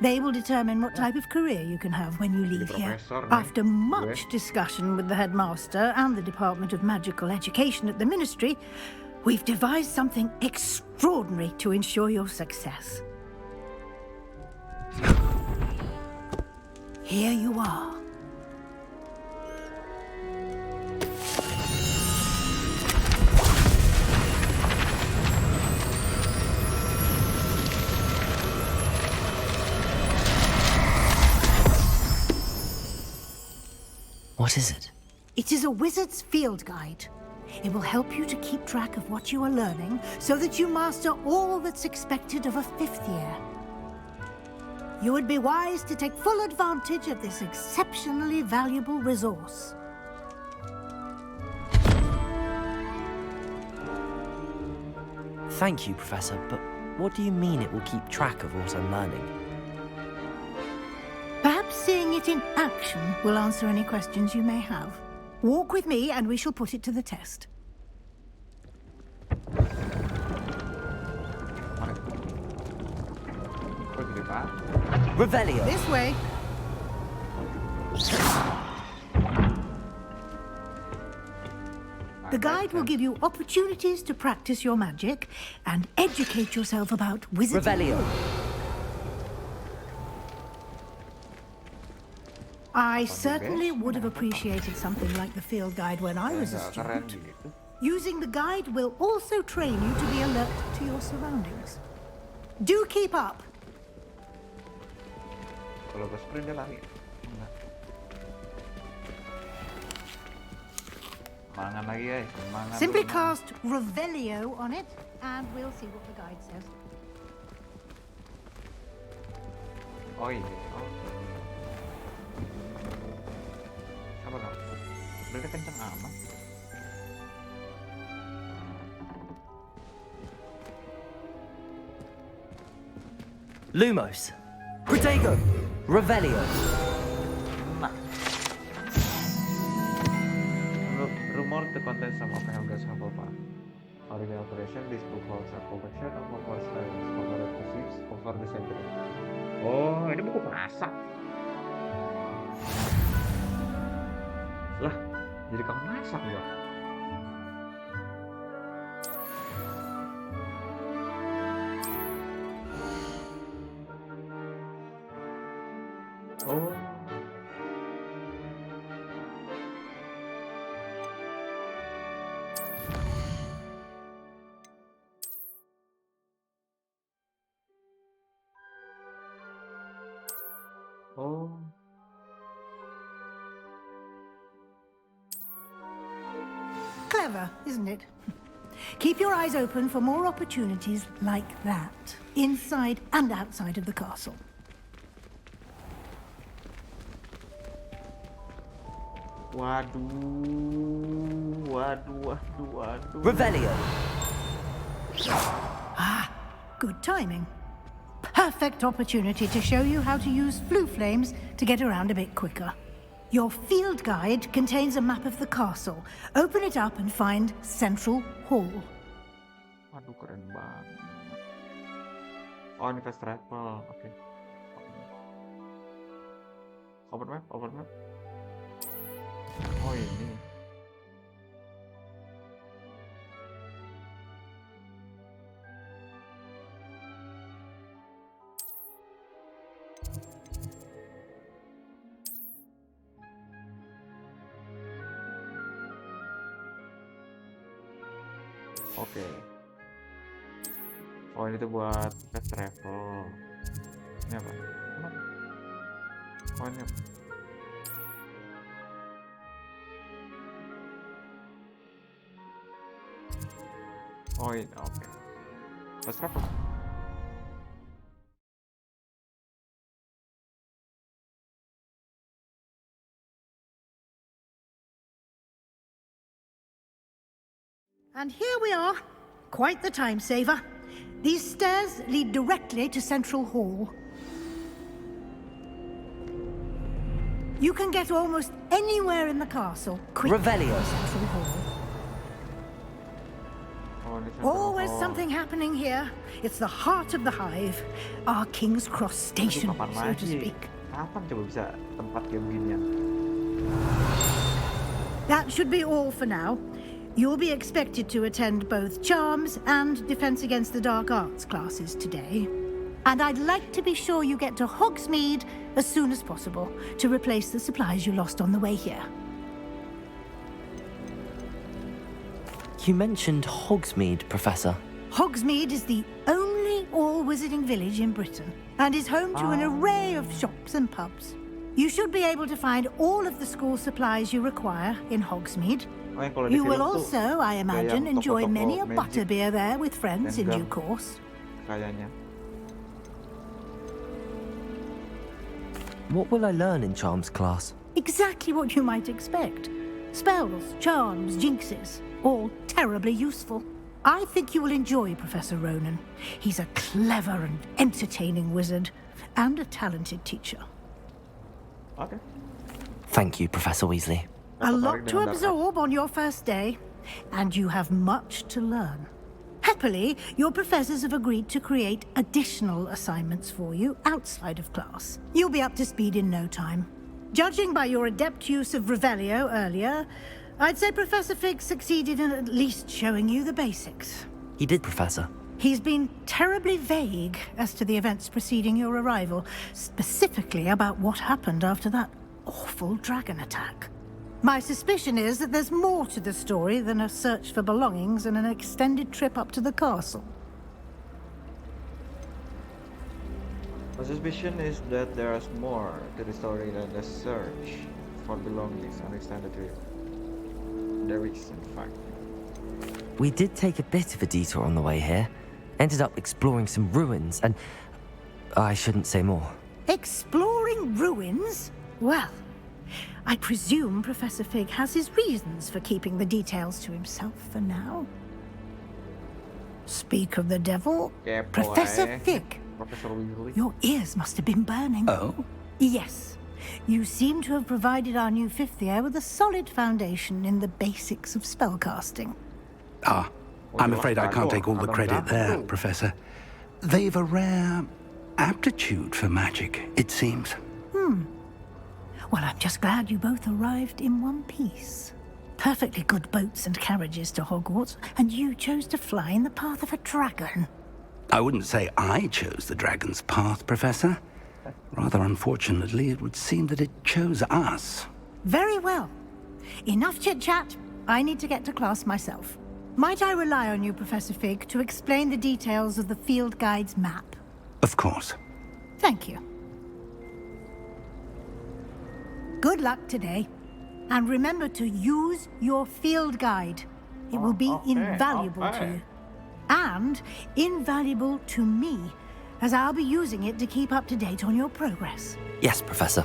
They will determine what type of career you can have when you leave here. After much discussion with the headmaster and the Department of Magical Education at the Ministry, we've devised something extraordinary to ensure your success. Here you are. What is it? It is a wizard's field guide. It will help you to keep track of what you are learning so that you master all that's expected of a fifth year. You would be wise to take full advantage of this exceptionally valuable resource. Thank you, Professor, but what do you mean it will keep track of what I'm learning? Perhaps seeing it in action will answer any questions you may have. Walk with me and we shall put it to the test. Revelio. This way. The guide will give you opportunities to practice your magic and educate yourself about wizarding. Revelio. I certainly would have appreciated something like the field guide when I was a student. Using the guide will also train you to be alert to your surroundings. Do keep up. Kalau gue sprint dia lari. Semangat lagi guys, semangat. Simply cast Revelio on it and we'll see what the guide says. Oh iya. Sabar dong. Udah kenceng amat. Lumos. Protego. Revelio. Rumor the contents of Hogwarts Hufflepuff. Original creation, this book holds a collection of Hogwarts legends, favorite gossips over the century. Oh, ini buku masak. Lah, jadi kamu masak gua. Oh. Oh. Clever, isn't it? Keep your eyes open for more opportunities like that, inside and outside of the castle. Waduh. Revelio. Ah, good timing. Perfect opportunity to show you how to use flue flames to get around a bit quicker. Your field guide contains a map of the castle. Open it up and find Central Hall. Waduh, keren banget. Oh, ini fast travel. Oke. Open map. Oh, ini. Oke. Oh, ini tuh buat fast travel. Ini apa? Oh, ini apa? Oh, ini oke. Fast travel. And here we are. Quite the time saver. These stairs lead directly to Central Hall. You can get almost anywhere in the castle quickly Revelio. to Central Hall. Always something happening here. It's the heart of the hive. Our King's Cross station, Kapan so to lagi? speak. Kapan coba bisa tempat kayak beginian? That should be all for now. You'll be expected to attend both Charms and Defense Against the Dark Arts classes today. And I'd like to be sure you get to Hogsmeade as soon as possible to replace the supplies you lost on the way here. You mentioned Hogsmeade, Professor. Hogsmeade is the only all-wizarding village in Britain and is home to an array of shops and pubs. You should be able to find all of the school supplies you require in Hogsmeade. You will also, I imagine, enjoy many a butterbeer there with friends in due course. Kayaknya. What will I learn in Charms class? Exactly what you might expect. Spells, charms, jinxes, all terribly useful. I think you will enjoy Professor Ronan. He's a clever and entertaining wizard, and a talented teacher. Okay. Thank you, Professor Weasley. A lot to absorb on your first day, and you have much to learn. Happily, your professors have agreed to create additional assignments for you outside of class. You'll be up to speed in no time. Judging by your adept use of Revelio earlier, I'd say Professor Fig succeeded in at least showing you the basics. He did, Professor. He's been terribly vague as to the events preceding your arrival, specifically about what happened after that awful dragon attack. My suspicion is that there's more to the story than a search for belongings and an extended trip up to the castle. My suspicion is that there's more to the story than the search for belongings and extended trip. There is, in fact. We did take a bit of a detour on the way here. Ended up exploring some ruins and... I shouldn't say more. Exploring ruins? Well, I presume Professor Fig has his reasons for keeping the details to himself for now. Speak of the devil, Professor Fig. Professor Weasley. Your ears must have been burning. Oh? Yes. You seem to have provided our new fifth year with a solid foundation in the basics of spellcasting. Ah, I'm afraid I can't take all the credit there, Professor. They've a rare aptitude for magic, it seems. Well, I'm just glad you both arrived in one piece. Perfectly good boats and carriages to Hogwarts, and you chose to fly in the path of a dragon. I wouldn't say I chose the dragon's path, Professor. Rather unfortunately, it would seem that it chose us. Very well. Enough chit-chat. I need to get to class myself. Might I rely on you, Professor Fig, to explain the details of the field guide's map? Of course. Thank you. Good luck today. And remember to use your field guide. It will be invaluable to you. And invaluable to me, as I'll be using it to keep up to date on your progress. Yes, Professor.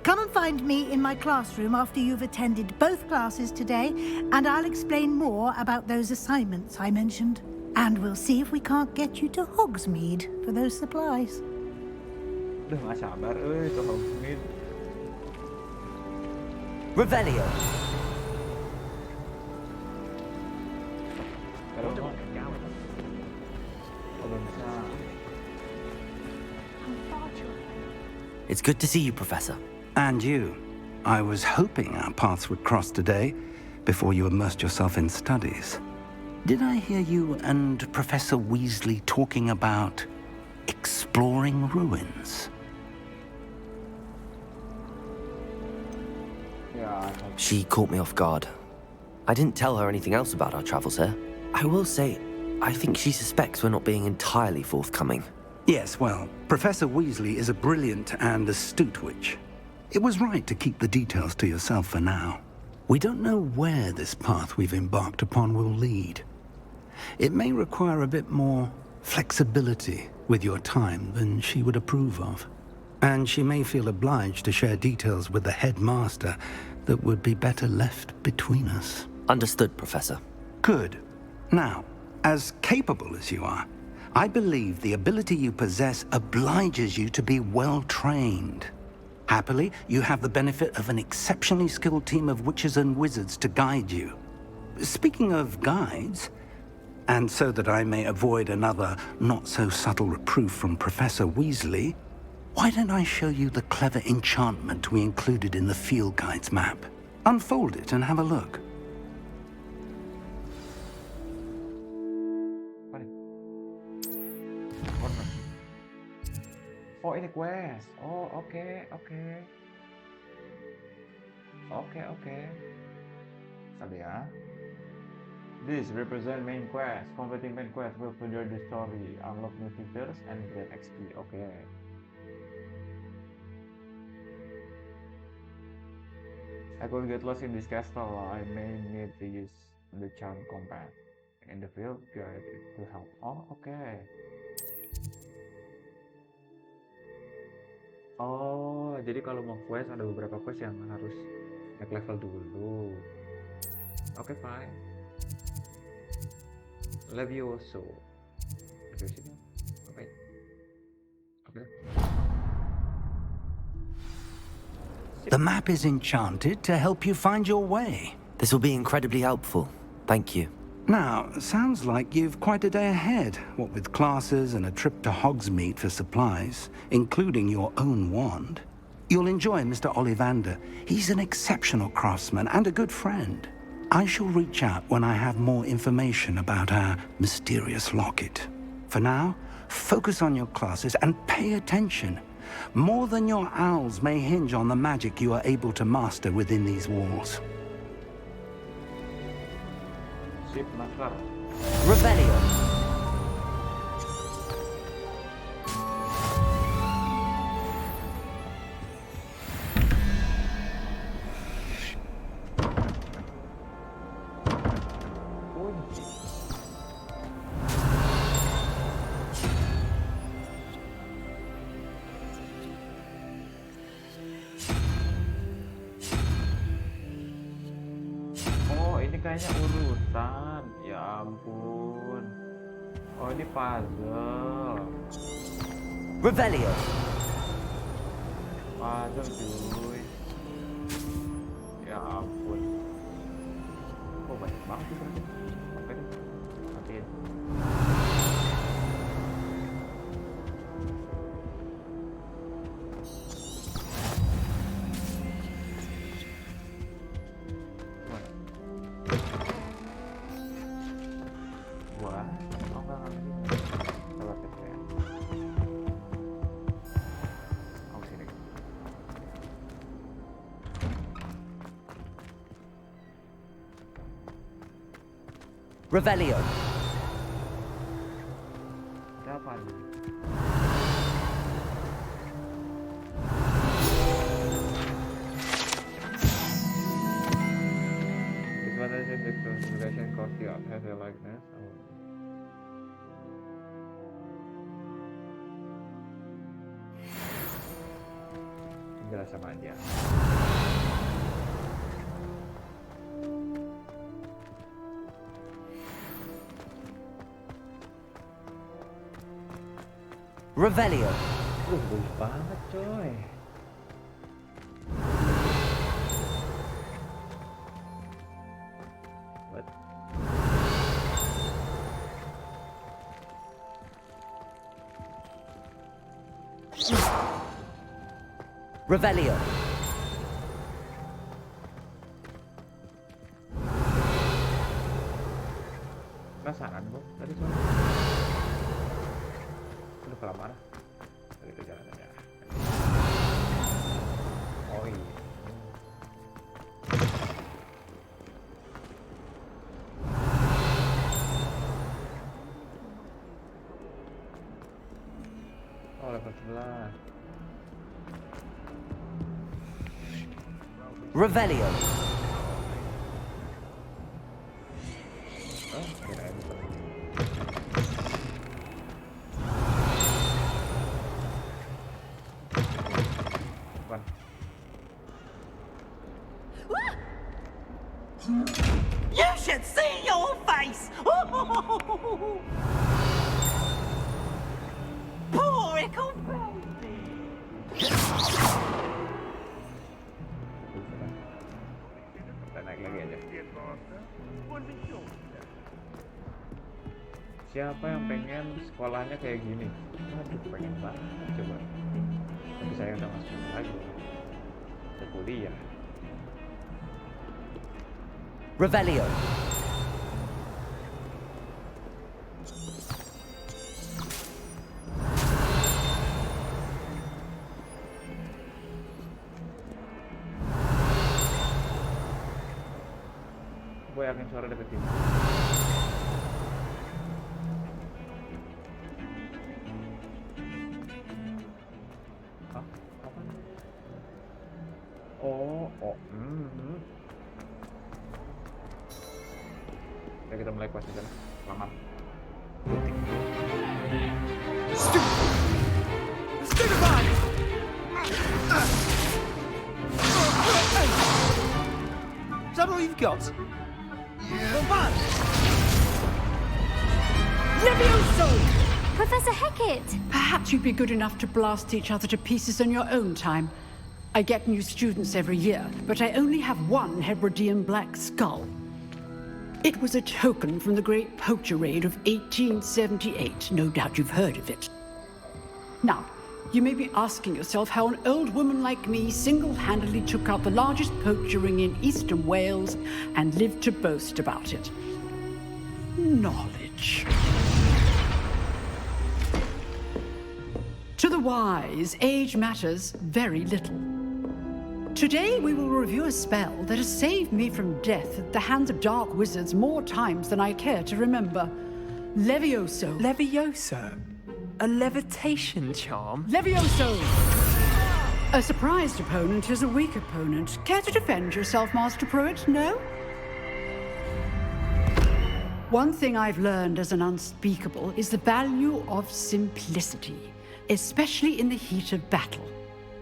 Come and find me in my classroom after you've attended both classes today, and I'll explain more about those assignments I mentioned. And we'll see if we can't get you to Hogsmeade for those supplies. Udah gak sabar, ke Hogsmeade. Revelio. It's good to see you, Professor. And you. I was hoping our paths would cross today, before you immersed yourself in studies. Did I hear you and Professor Weasley talking about exploring ruins? She caught me off guard. I didn't tell her anything else about our travels here. I will say, I think she suspects we're not being entirely forthcoming. Yes, well, Professor Weasley is a brilliant and astute witch. It was right to keep the details to yourself for now. We don't know where this path we've embarked upon will lead. It may require a bit more flexibility with your time than she would approve of. And she may feel obliged to share details with the headmaster that would be better left between us. Understood, Professor. Good. Now, as capable as you are, I believe the ability you possess obliges you to be well-trained. Happily, you have the benefit of an exceptionally skilled team of witches and wizards to guide you. Speaking of guides, and so that I may avoid another not-so-subtle reproof from Professor Weasley, why don't I show you the clever enchantment we included in the field guide's map? Unfold it and have a look. Oh, ini quest. Oh, oke. Sabi ya. This represent main quest. Completing main quest will further the story, unlock new features, and get XP. Oke. I could get lost in this castle. I may need to use the charm compass in the field guide to help. Oh, oke. Oh, jadi kalau mau quest ada beberapa quest yang harus naik level dulu. Oke, fine. Levioso. Oke. The map is enchanted to help you find your way. This will be incredibly helpful. Thank you. Now, sounds like you've quite a day ahead, what with classes and a trip to Hogsmeade for supplies, including your own wand. You'll enjoy Mr. Ollivander. He's an exceptional craftsman and a good friend. I shall reach out when I have more information about our mysterious locket. For now, focus on your classes and pay attention. More than your owls may hinge on the magic you are able to master within these walls. Revelio. Kayaknya urutan, ya ampun. Oh, ini puzzle. Revelio. Puzzle cuy. Ya ampun. Oh, banyak banget sih berarti. Oke deh, matiin. Revelio. Dapat. This one is in the constellation courtyard has a likeness. Jelas sama aja. Revelio. Bagus banget coy. What? Revelio. Penasaran kok tadi soalnya. Udah kelamaan. Tadi itu jalanannya. Oh iya. Oh, level 11. Revelio. Oh, kirain itu. Bukan. You should see your face! Poor ickle baby! Kita naik lagi aja. Siapa yang pengen sekolahnya kayak gini? Aduh, pengen banget coba. Tapi saya udah masuk lagi. Udah kuliah. Revelio. Gue yakin suara deket sini. Hah? Apa? Oh. Ya kita mulai quest aja lah. Selamat. Is that all you've got? Levioso! Professor Hecat! Perhaps you'd be good enough to blast each other to pieces in your own time. I get new students every year, but I only have one Hebridean black skull. It was a token from the Great Poacher Raid of 1878. No doubt you've heard of it. Now, you may be asking yourself how an old woman like me single-handedly took out the largest poacher ring in eastern Wales and lived to boast about it. Knowledge. To the wise, age matters very little. Today we will review a spell that has saved me from death at the hands of dark wizards more times than I care to remember. Levioso. Levioso? A levitation charm? Levioso! A surprised opponent is a weak opponent. Care to defend yourself, Master Pruitt? No? One thing I've learned as an unspeakable is the value of simplicity, especially in the heat of battle.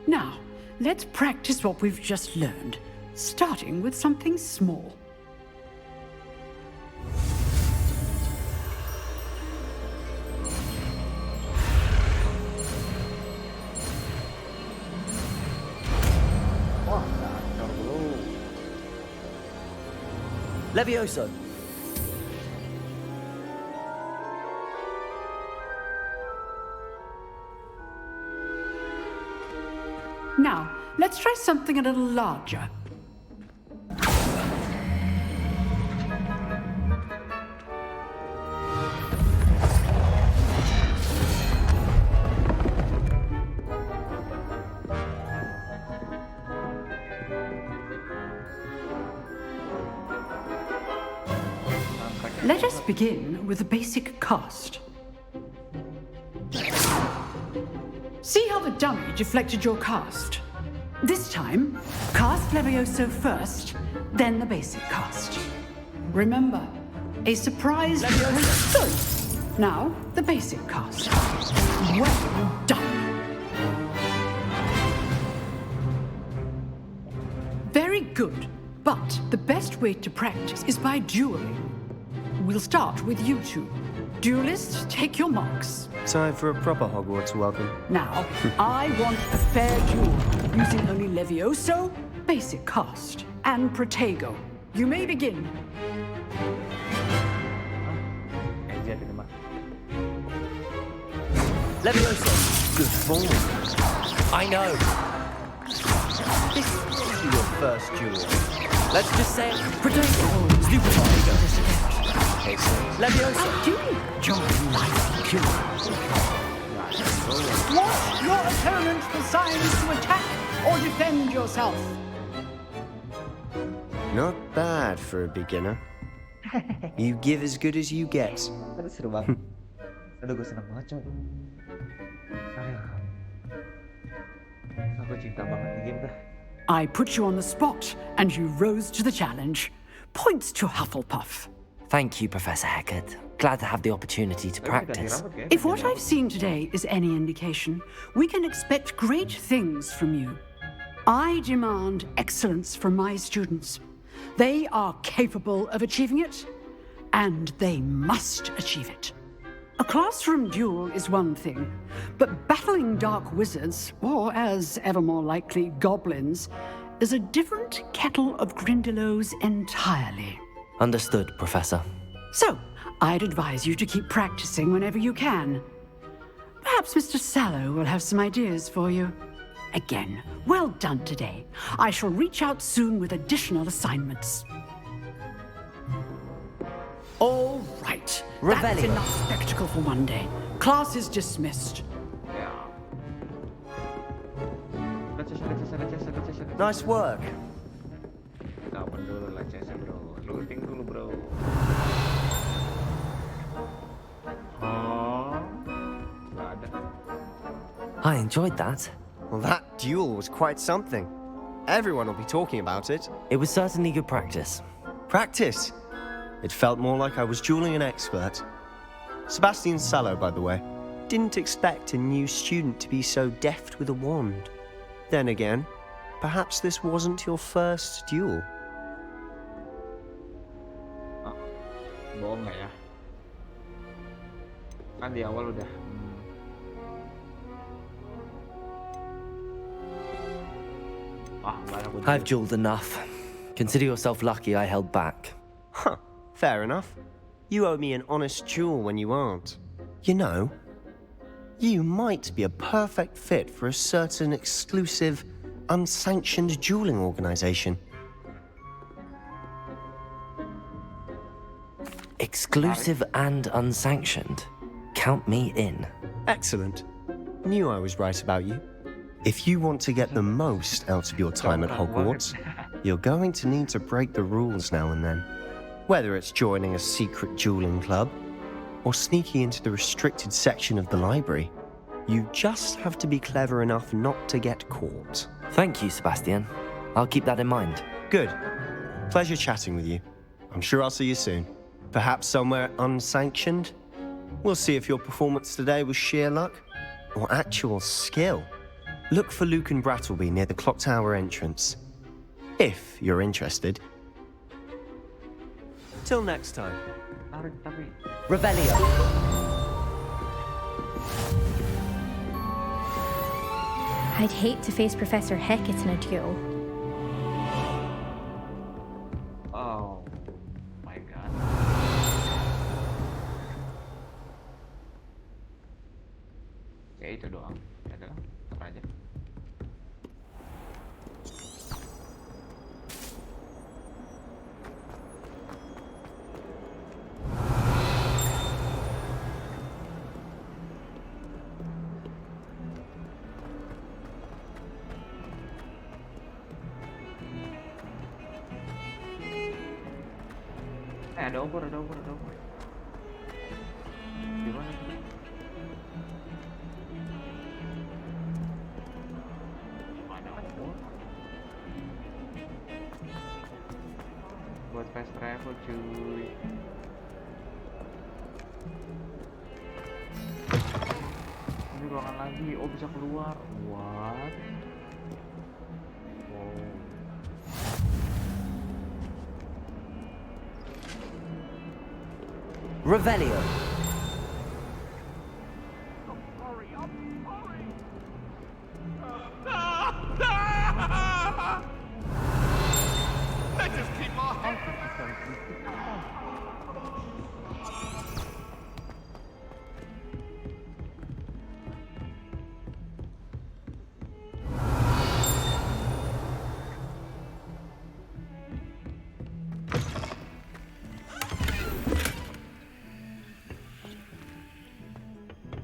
Now, let's practice what we've just learned, starting with something small. Levioso. Now, let's try something a little larger. Let us begin with the basic cast. See how the dummy deflected your cast? This time, cast Levioso first, then the basic cast. Remember, a surprise Levioso. Now, the basic cast. Well done. Very good, but the best way to practice is by dueling. We'll start with you two. Duelists, take your marks. Time for a proper Hogwarts welcome. Now, I want a fair duel, using only Levioso, basic cast, and Protego. You may begin. Levioso. Good form. I know. This is your first duel. Let's just say predictable. Leviosa. Your life pure. Want your opponent the signs to attack or defend yourself? Not bad for a beginner. You give as good as you get. Aduh, seru banget. Aduh, gue seneng banget, coy. Aku cinta banget di game dah. I put you on the spot, and you rose to the challenge. Points to Hufflepuff. Thank you, Professor Heckard. Glad to have the opportunity to practice. If what I've seen today is any indication, we can expect great things from you. I demand excellence from my students. They are capable of achieving it, and they must achieve it. A classroom duel is one thing, but battling dark wizards, or as ever more likely, goblins, is a different kettle of Grindylows entirely. Understood, Professor. So, I'd advise you to keep practicing whenever you can. Perhaps Mr. Sallow will have some ideas for you. Again, well done today. I shall reach out soon with additional assignments. All right. That's enough spectacle for one day. Class is dismissed. Nice work. Kapan dulu lah CS bro. Looting dulu bro. Nggak ada. I enjoyed that. Well, that duel was quite something. Everyone will be talking about it. It was certainly good practice. Practice? It felt more like I was dueling an expert. Sebastian Sallow, by the way, didn't expect a new student to be so deft with a wand. Then again, perhaps this wasn't your first duel. Bohong nggak ya? Kan di awal udah. I've dueled enough. Consider yourself lucky I held back. Huh, fair enough. You owe me an honest duel when you aren't. You know, you might be a perfect fit for a certain exclusive, unsanctioned dueling organization. Exclusive and unsanctioned. Count me in. Excellent. Knew I was right about you. If you want to get the most out of your time at Hogwarts, you're going to need to break the rules now and then. Whether it's joining a secret dueling club, or sneaking into the restricted section of the library, you just have to be clever enough not to get caught. Thank you, Sebastian. I'll keep that in mind. Good. Pleasure chatting with you. I'm sure I'll see you soon. Perhaps somewhere unsanctioned? We'll see if your performance today was sheer luck, or actual skill. Look for Luke and Brattleby near the clock tower entrance. If you're interested. Till next time. Revelio. I'd hate to face Professor Heckett in a duel. Oh my god. Ya itu doang. Ya udah, tetap aja. Ada obor. Di mana sih? Ada obor. Buat fast travel cuy. Ini ruangan lagi. Oh, bisa keluar. What? Revelio. Let's just keep our head.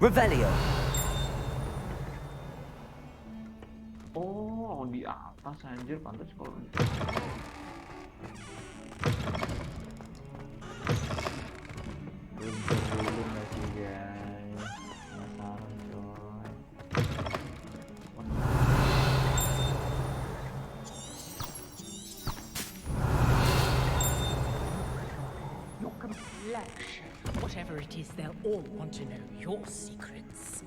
Revelio. Oh, di atas anjir, pantas kalau dulu nggak sih guys? Penasaran coy. Your complexion. Whatever it is, they'll all want to know your secrets.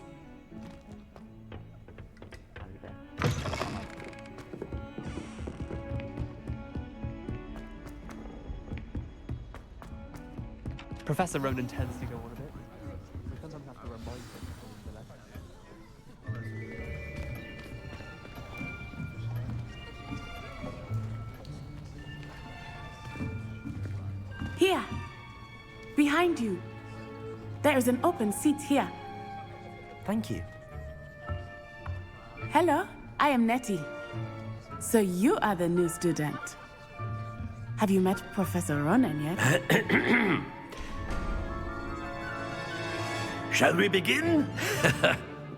Professor Ronan tends to go on a bit. We sometimes have to remind him of the lesson. Here! Behind you! There is an open seat here. Thank you. Hello, I am Nettie. So you are the new student. Have you met Professor Ronan yet? Shall we begin?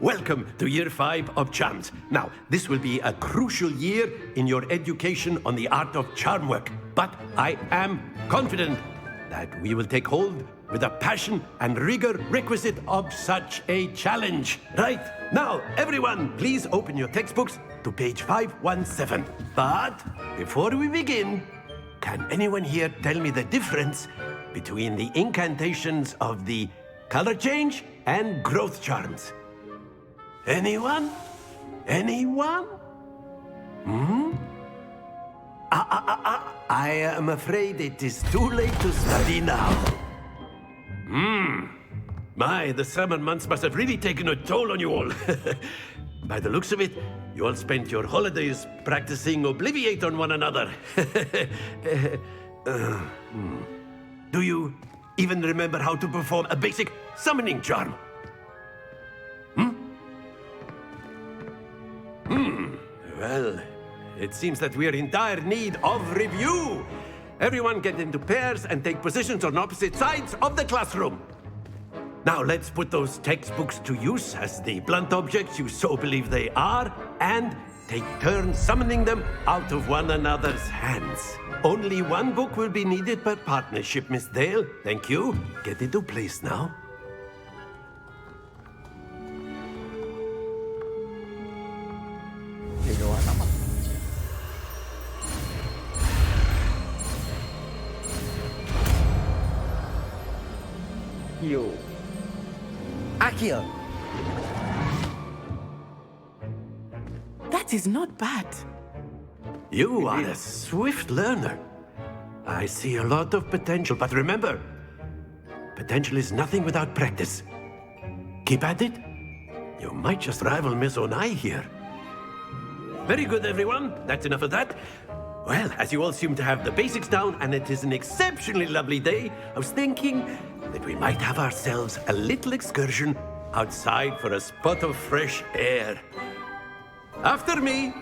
Welcome to Year 5 of Charms. Now, this will be a crucial year in your education on the art of charm work. But I am confident that we will take hold with the passion and rigor requisite of such a challenge. Right? Now, everyone, please open your textbooks to page 517. But before we begin, can anyone here tell me the difference between the incantations of the color change and growth charms? Anyone? Anyone? I am afraid it is too late to study now. My, the summer months must have really taken a toll on you all. By the looks of it, you all spent your holidays practicing Obliviate on one another. Do you even remember how to perform a basic summoning charm? Well, it seems that we are in dire need of review. Everyone get into pairs and take positions on opposite sides of the classroom. Now let's put those textbooks to use as the blunt objects you so believe they are, and take turns summoning them out of one another's hands. Only one book will be needed per partnership, Miss Dale. Thank you. Get into place now. Yo. Accio. That is not bad. You are a swift learner. I see a lot of potential, but remember, potential is nothing without practice. Keep at it. You might just rival Miss Onai here. Very good, everyone. That's enough of that. Well, as you all seem to have the basics down, and it is an exceptionally lovely day, I was thinking that we might have ourselves a little excursion outside for a spot of fresh air. After me.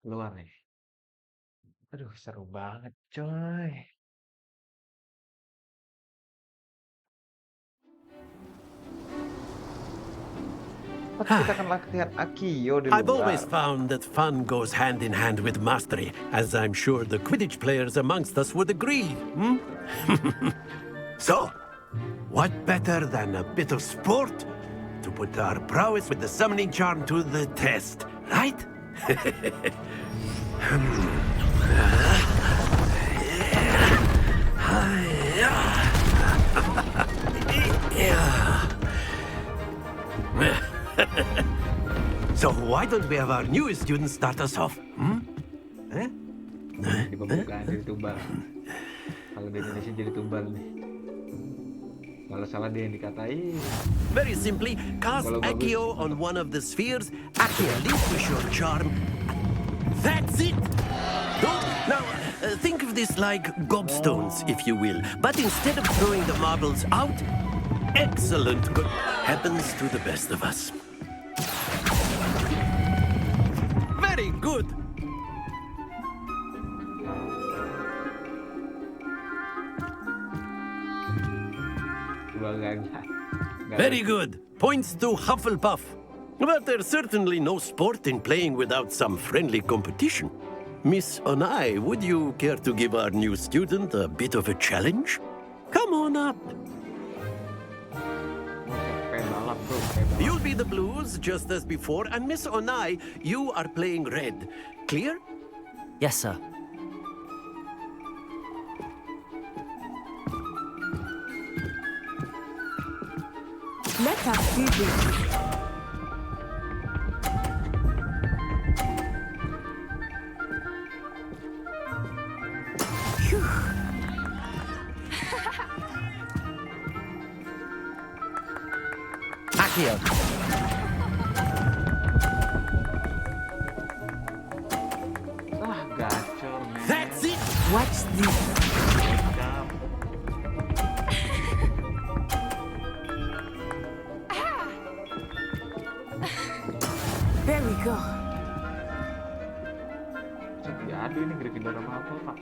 Keluar nih. Aduh, seru banget, coy. Kita akan latihan Accio di luar. I've always found that fun goes hand in hand with mastery, as I'm sure the Quidditch players amongst us would agree. So, what better than a bit of sport to put our prowess with the summoning charm to the test, right? So why don't we have our newest student start us off? Di pembukaan jadi tumbal. Kalau di Indonesia jadi tumbal nih. Kalau salah dia yang dikatain. Very simply, cast Accio on one of the spheres. Accio, relinquish your charm. That's it! Now, think of this like gobstones, if you will. But instead of throwing the marbles out, excellent good happens to the best of us. Very good. Very good. Points to Hufflepuff. But there's certainly no sport in playing without some friendly competition. Miss Onai, would you care to give our new student a bit of a challenge? Come on up. You'll be the blues, just as before, and Miss Onai, you are playing red. Clear? Yes, sir. Let us see this. Accio. Gacor, man. That's it. Watch this. There we go. Jadi aduh ini Gryffindor sama Hufflepuff.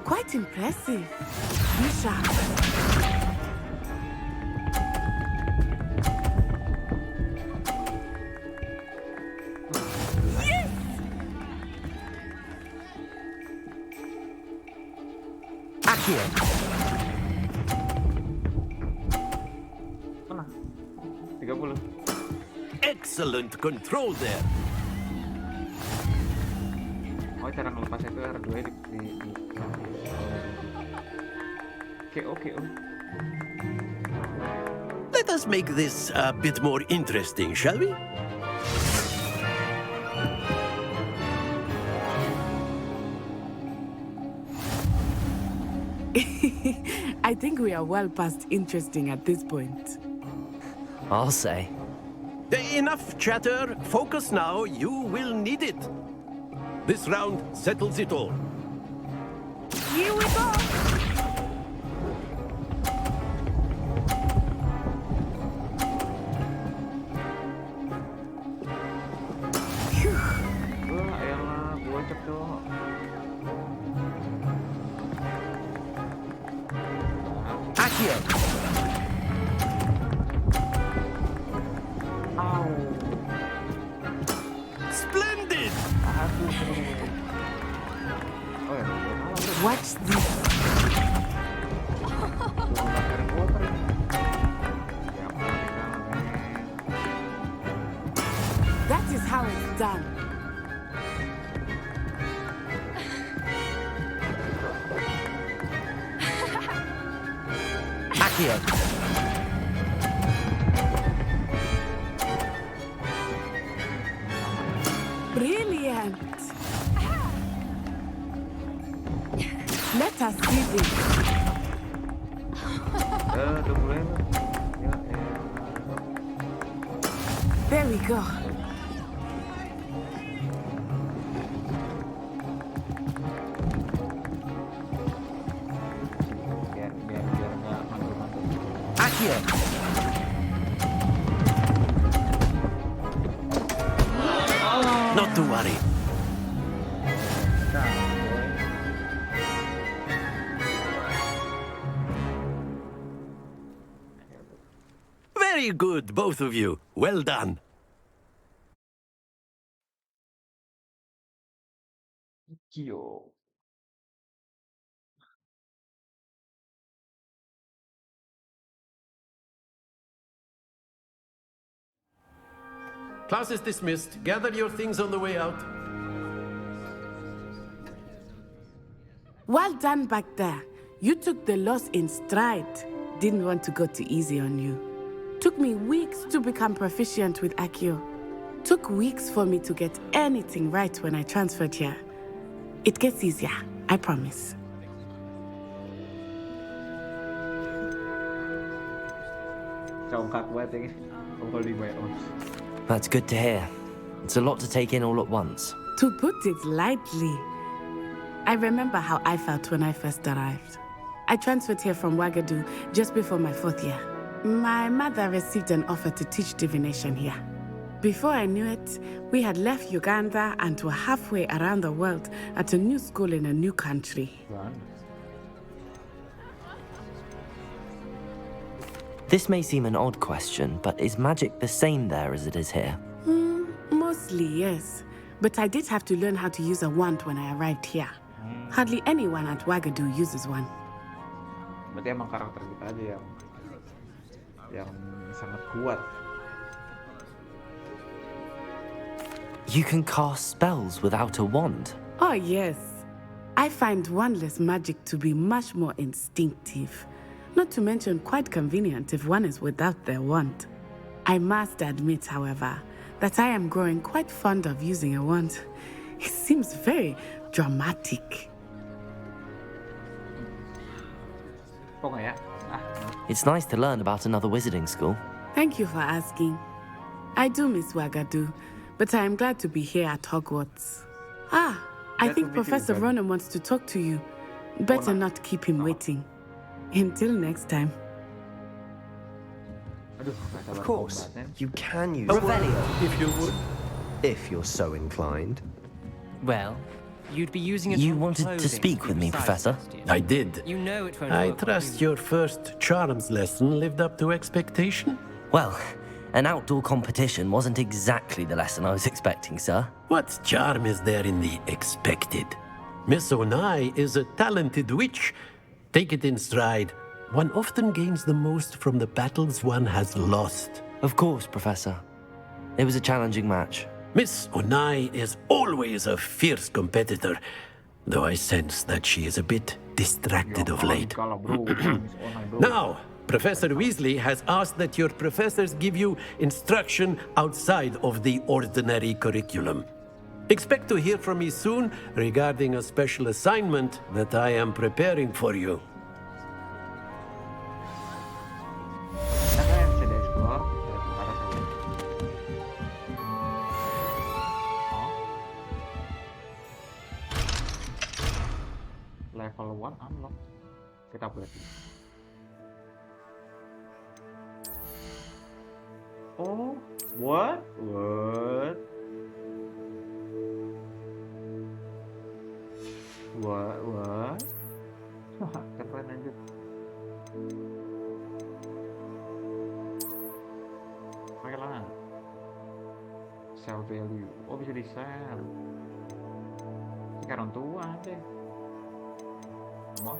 Quite impressive. Be sharp. Yes! Accio. Mana? 30. Excellent control there. Oh, cara ngelepasnya itu R2 Oke. Let us make this a bit more interesting, shall we? I think we are well past interesting at this point. I'll say. Enough chatter. Focus now. You will need it. This round settles it all. Here we go. Elah, bocep tuh. Accio. Au. Splendid. Oh ya. Watch this. That is how it's done. Accio. Brilliant. Let us see this. Udah mulai. There we go. Biar nggak mantul-mantul. Accio. Not to worry. Very good, both of you. Well done. Kyo. Class is dismissed. Gather your things on the way out. Well done back there. You took the loss in stride. Didn't want to go too easy on you. Took me weeks to become proficient with Accio. Took weeks for me to get anything right when I transferred here. It gets easier, I promise. That's good to hear. It's a lot to take in all at once. To put it lightly, I remember how I felt when I first arrived. I transferred here from Wagadu just before my 4th year. My mother received an offer to teach divination here. Before I knew it, we had left Uganda and were halfway around the world at a new school in a new country. This may seem an odd question, but is magic the same there as it is here? Mostly, yes. But I did have to learn how to use a wand when I arrived here. Hardly anyone at Wagadu uses one. Berarti emang karakter kita aja yang sangat kuat. You can cast spells without a wand. Oh, yes. I find wandless magic to be much more instinctive. Not to mention quite convenient if one is without their wand. I must admit, however, that I am growing quite fond of using a wand. It seems very dramatic. It's nice to learn about another wizarding school. Thank you for asking. I do miss Wagadu, but I am glad to be here at Hogwarts. I think Professor Ronan wants to talk to you. Better not keep him waiting. Until next time. Of course, you can use if you would. If you're so inclined. Well, you'd be using it. You wanted to speak with me, Professor? I did. You know it won't I work trust your first charms lesson lived up to expectation? Well, an outdoor competition wasn't exactly the lesson I was expecting, sir. What charm is there in the expected? Miss Onai is a talented witch. Take it in stride. One often gains the most from the battles one has lost. Of course, Professor. It was a challenging match. Miss Onai is always a fierce competitor, though I sense that she is a bit distracted of late. Now, Professor Weasley has asked that your professors give you instruction outside of the ordinary curriculum. Expect to hear from me soon regarding a special assignment that I am preparing for you. Level 1 unlock. Kita lihat. Oh, what? Keren aja. Pakai lah. Sell value. Oh, bisa di sell. Sekarang tua deh. Mau?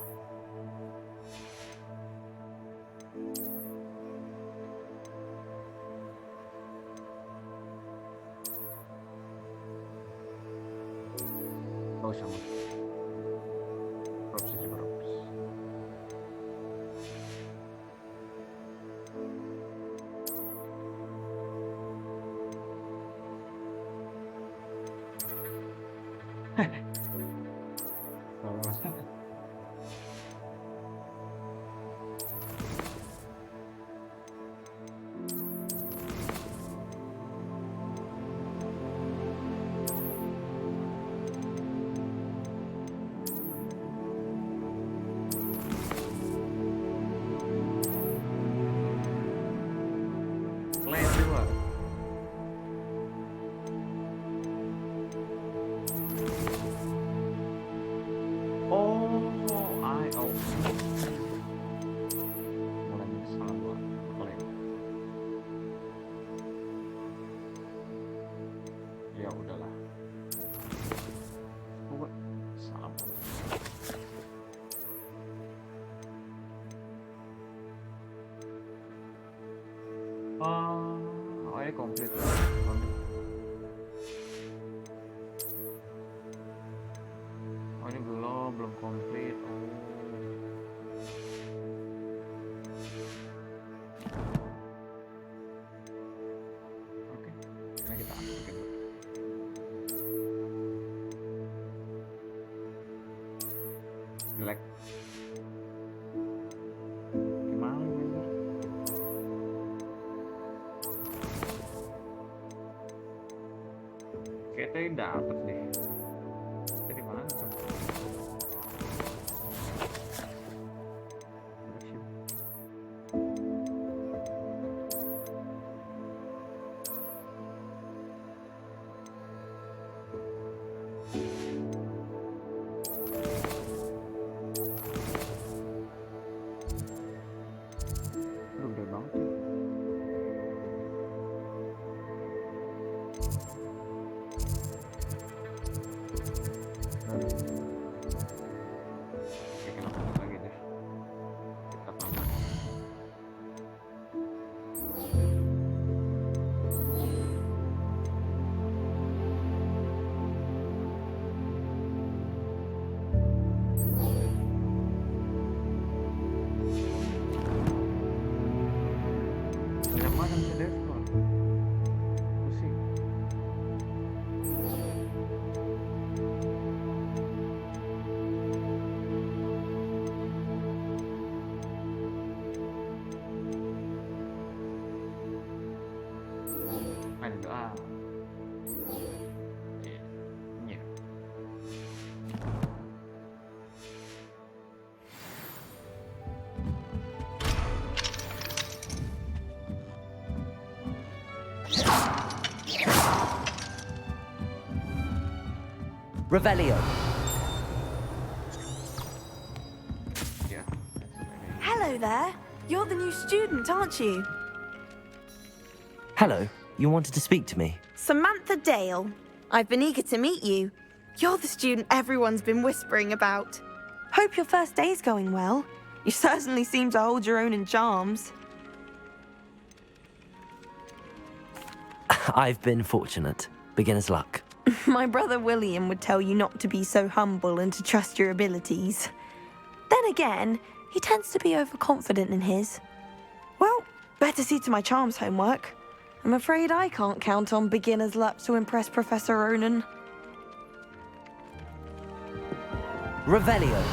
Gak usah, Mas. Props aja, props. Ya udahlah. Salah. Oh, ini komplit. Oh, ini belum komplit. Oke, ini kita masukin dulu. Jelek. Gimana ini? Kayaknya dapet deh. Jadi mana tuh? Yang mana bisa diekspor? Pusing. Main itu Iya. Revelio. Yeah. Hello there. You're the new student, aren't you? Hello, you wanted to speak to me? Samantha Dale. I've been eager to meet you. You're the student everyone's been whispering about. Hope your first day's going well. You certainly seem to hold your own in charms. I've been fortunate. Beginner's luck. My brother William would tell you not to be so humble and to trust your abilities. Then again, he tends to be overconfident in his. Well, better see to my charms homework. I'm afraid I can't count on beginner's luck to impress Professor Ronan. Revelio.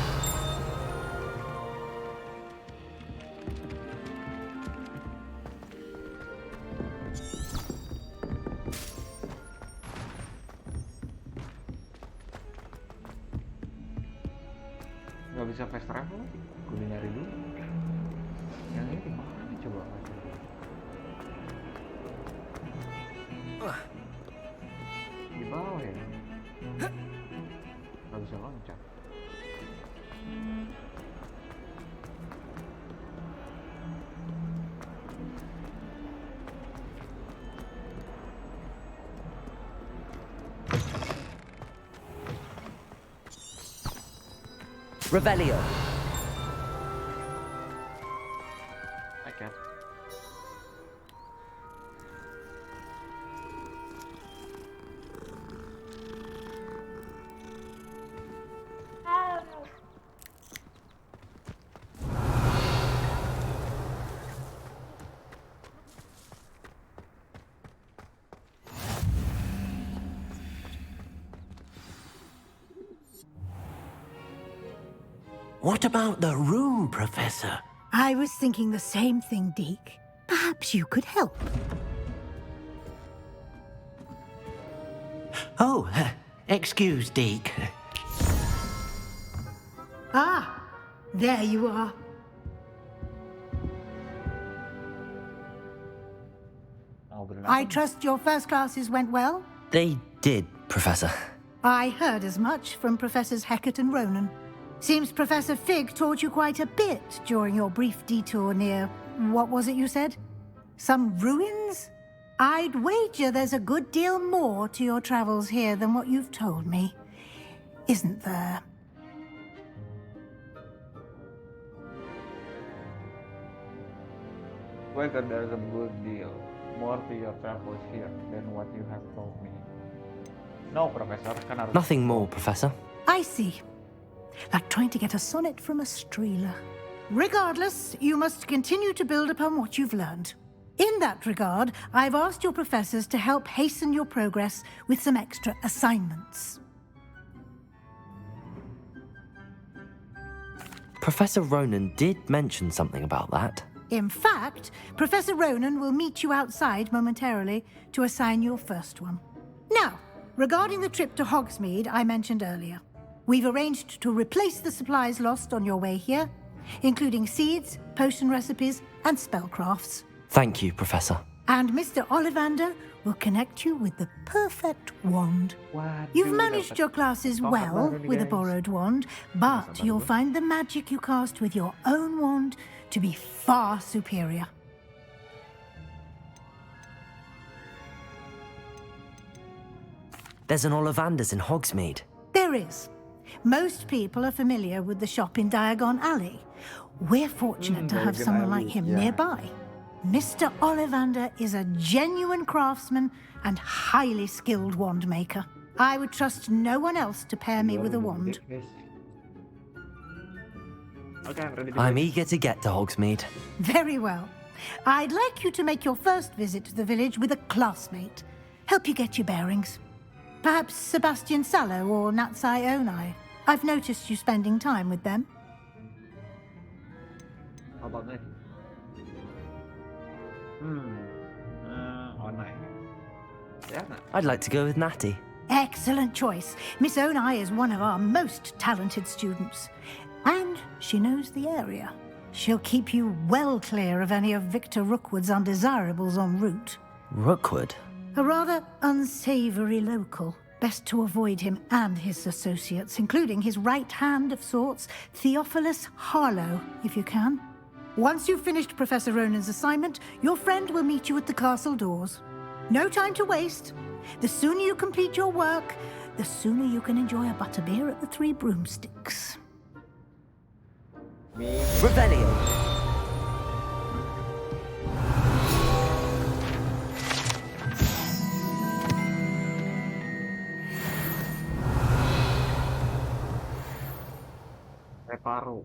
Nggak bisa fast travel? Gue nyari dulu. Yang ini di mana coba? Di bawah ya? Nggak bisa loncat. Revelio. I can't. What about the room, Professor? I was thinking the same thing, Deke. Perhaps you could help. Oh, excuse, Deke. Ah, there you are. I trust your first classes went well? They did, Professor. I heard as much from Professors Hecat and Ronan. Seems Professor Fig taught you quite a bit during your brief detour near, what was it you said? Some ruins? I'd wager there's a good deal more to your travels here than what you've told me. Isn't there? Whether there's a good deal more to your travels here than what you have told me. No, Professor. Nothing more, Professor. I see. Like trying to get a sonnet from a streeler. Regardless, you must continue to build upon what you've learned. In that regard, I've asked your professors to help hasten your progress with some extra assignments. Professor Ronan did mention something about that. In fact, Professor Ronan will meet you outside momentarily to assign your first one. Now, regarding the trip to Hogsmeade I mentioned earlier, we've arranged to replace the supplies lost on your way here, including seeds, potion recipes, and spellcrafts. Thank you, Professor. And Mr. Ollivander will connect you with the perfect wand. You've managed your classes well with a borrowed wand, but you'll find the magic you cast with your own wand to be far superior. There's an Ollivander's in Hogsmeade. There is. Most people are familiar with the shop in Diagon Alley. We're fortunate to have someone like him nearby. Mr. Ollivander is a genuine craftsman and highly skilled wand maker. I would trust no one else to pair me with a wand. Okay, I'm ready to I'm eager to get to Hogsmeade. Very well. I'd like you to make your first visit to the village with a classmate. Help you get your bearings. Perhaps Sebastian Sallow or Natsai Onai. I've noticed you spending time with them. How about that? Onai. Yeah. I'd like to go with Natty. Excellent choice. Miss Onai is one of our most talented students. And she knows the area. She'll keep you well clear of any of Victor Rookwood's undesirables en route. Rookwood? A rather unsavory local. Best to avoid him and his associates, including his right hand of sorts, Theophilus Harlow, if you can. Once you've finished Professor Ronan's assignment, your friend will meet you at the castle doors. No time to waste. The sooner you complete your work, the sooner you can enjoy a butterbeer at the Three Broomsticks. Revelio. Reparo.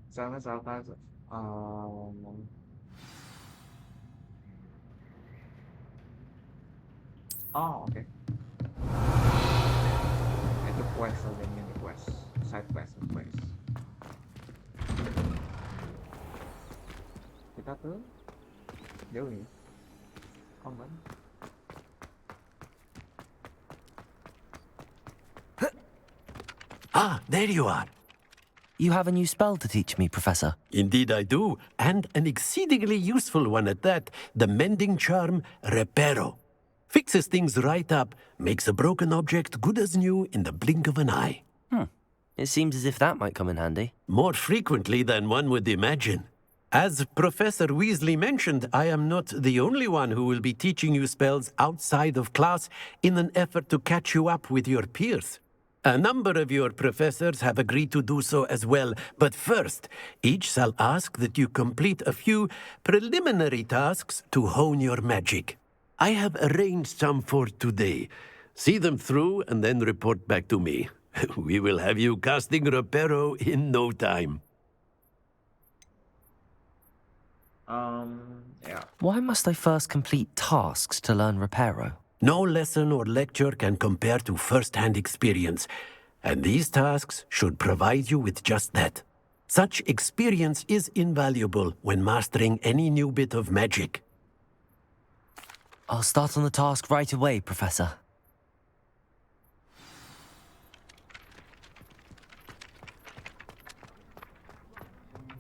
Sama sama. Oh, oke. Itu quest aja ini quest. Side quest. Kita tuh jauh nih. Aman. Ah, there you are. You have a new spell to teach me, Professor. Indeed I do, and an exceedingly useful one at that. The mending charm, Reparo. Fixes things right up, makes a broken object good as new in the blink of an eye. It seems as if that might come in handy. More frequently than one would imagine. As Professor Weasley mentioned, I am not the only one who will be teaching you spells outside of class in an effort to catch you up with your peers. A number of your professors have agreed to do so as well, but first, each shall ask that you complete a few preliminary tasks to hone your magic. I have arranged some for today. See them through and then report back to me. We will have you casting Reparo in no time. Yeah. Why must I first complete tasks to learn Reparo? No lesson or lecture can compare to first-hand experience, and these tasks should provide you with just that. Such experience is invaluable when mastering any new bit of magic. I'll start on the task right away, Professor.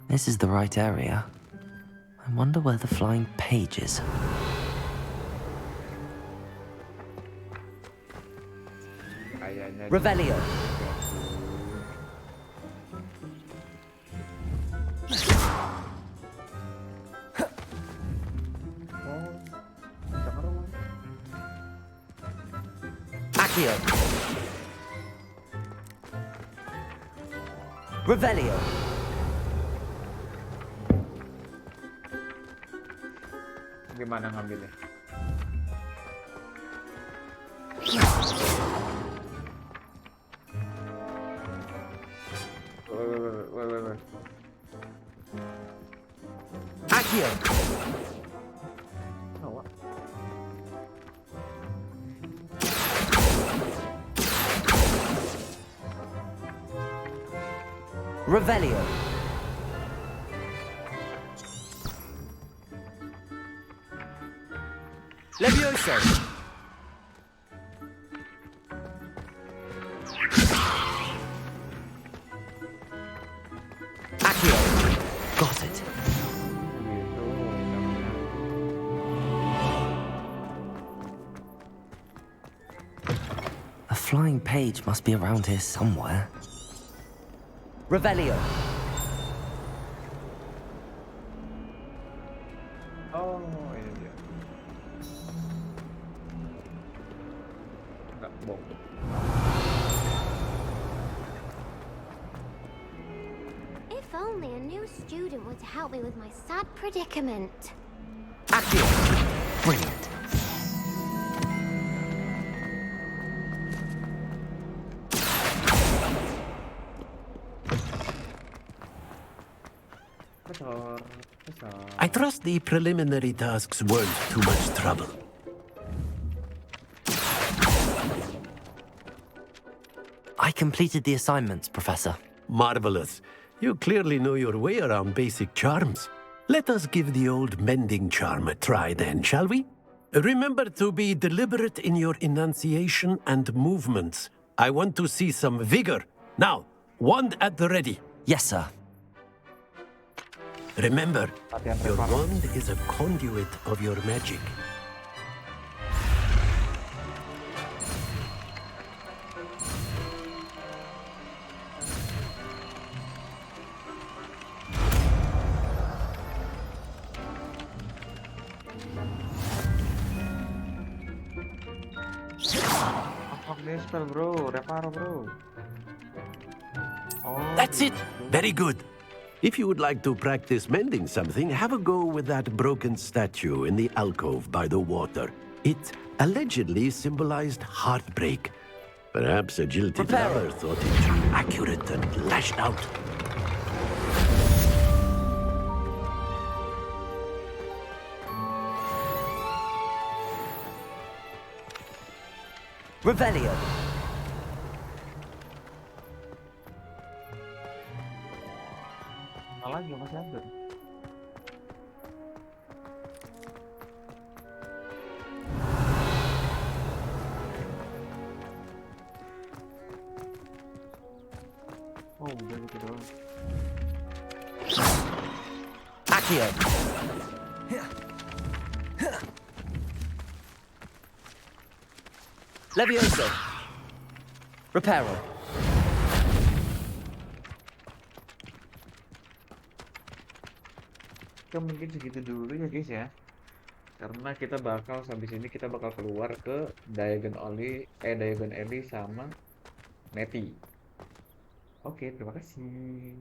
This is the right area. I wonder where the flying page is. Revelio. Accio. Revelio. Gimana ngambilnya? Wait. Accio. Oh, what? Revelio. Levioso. Accio. Got it. A flying page must be around here somewhere. Revelio. Oh, ini dia. Enggak bohong. If only a new student would help me with my sad predicament. Accio. Brilliant. I trust the preliminary tasks weren't too much trouble. I completed the assignments, Professor. Marvelous. You clearly know your way around basic charms. Let us give the old mending charm a try then, shall we? Remember to be deliberate in your enunciation and movements. I want to see some vigor. Now, wand at the ready. Yes, sir. Remember, your wand is a conduit of your magic. Spell, bro. Reparo, bro. Oh, That's it. Very good. If you would like to practice mending something, have a go with that broken statue in the alcove by the water. It allegedly symbolized heartbreak. Perhaps a jilted lover thought it too accurate and lashed out. Revelio. Lagi masih ada. Oh, udah gitu doang. Accio. Levioso. Reparo. Oke, mungkin segitu dulu ya guys ya, karena kita bakal habis ini kita bakal keluar ke Diagon Alley sama Nanti. Oke, terima kasih.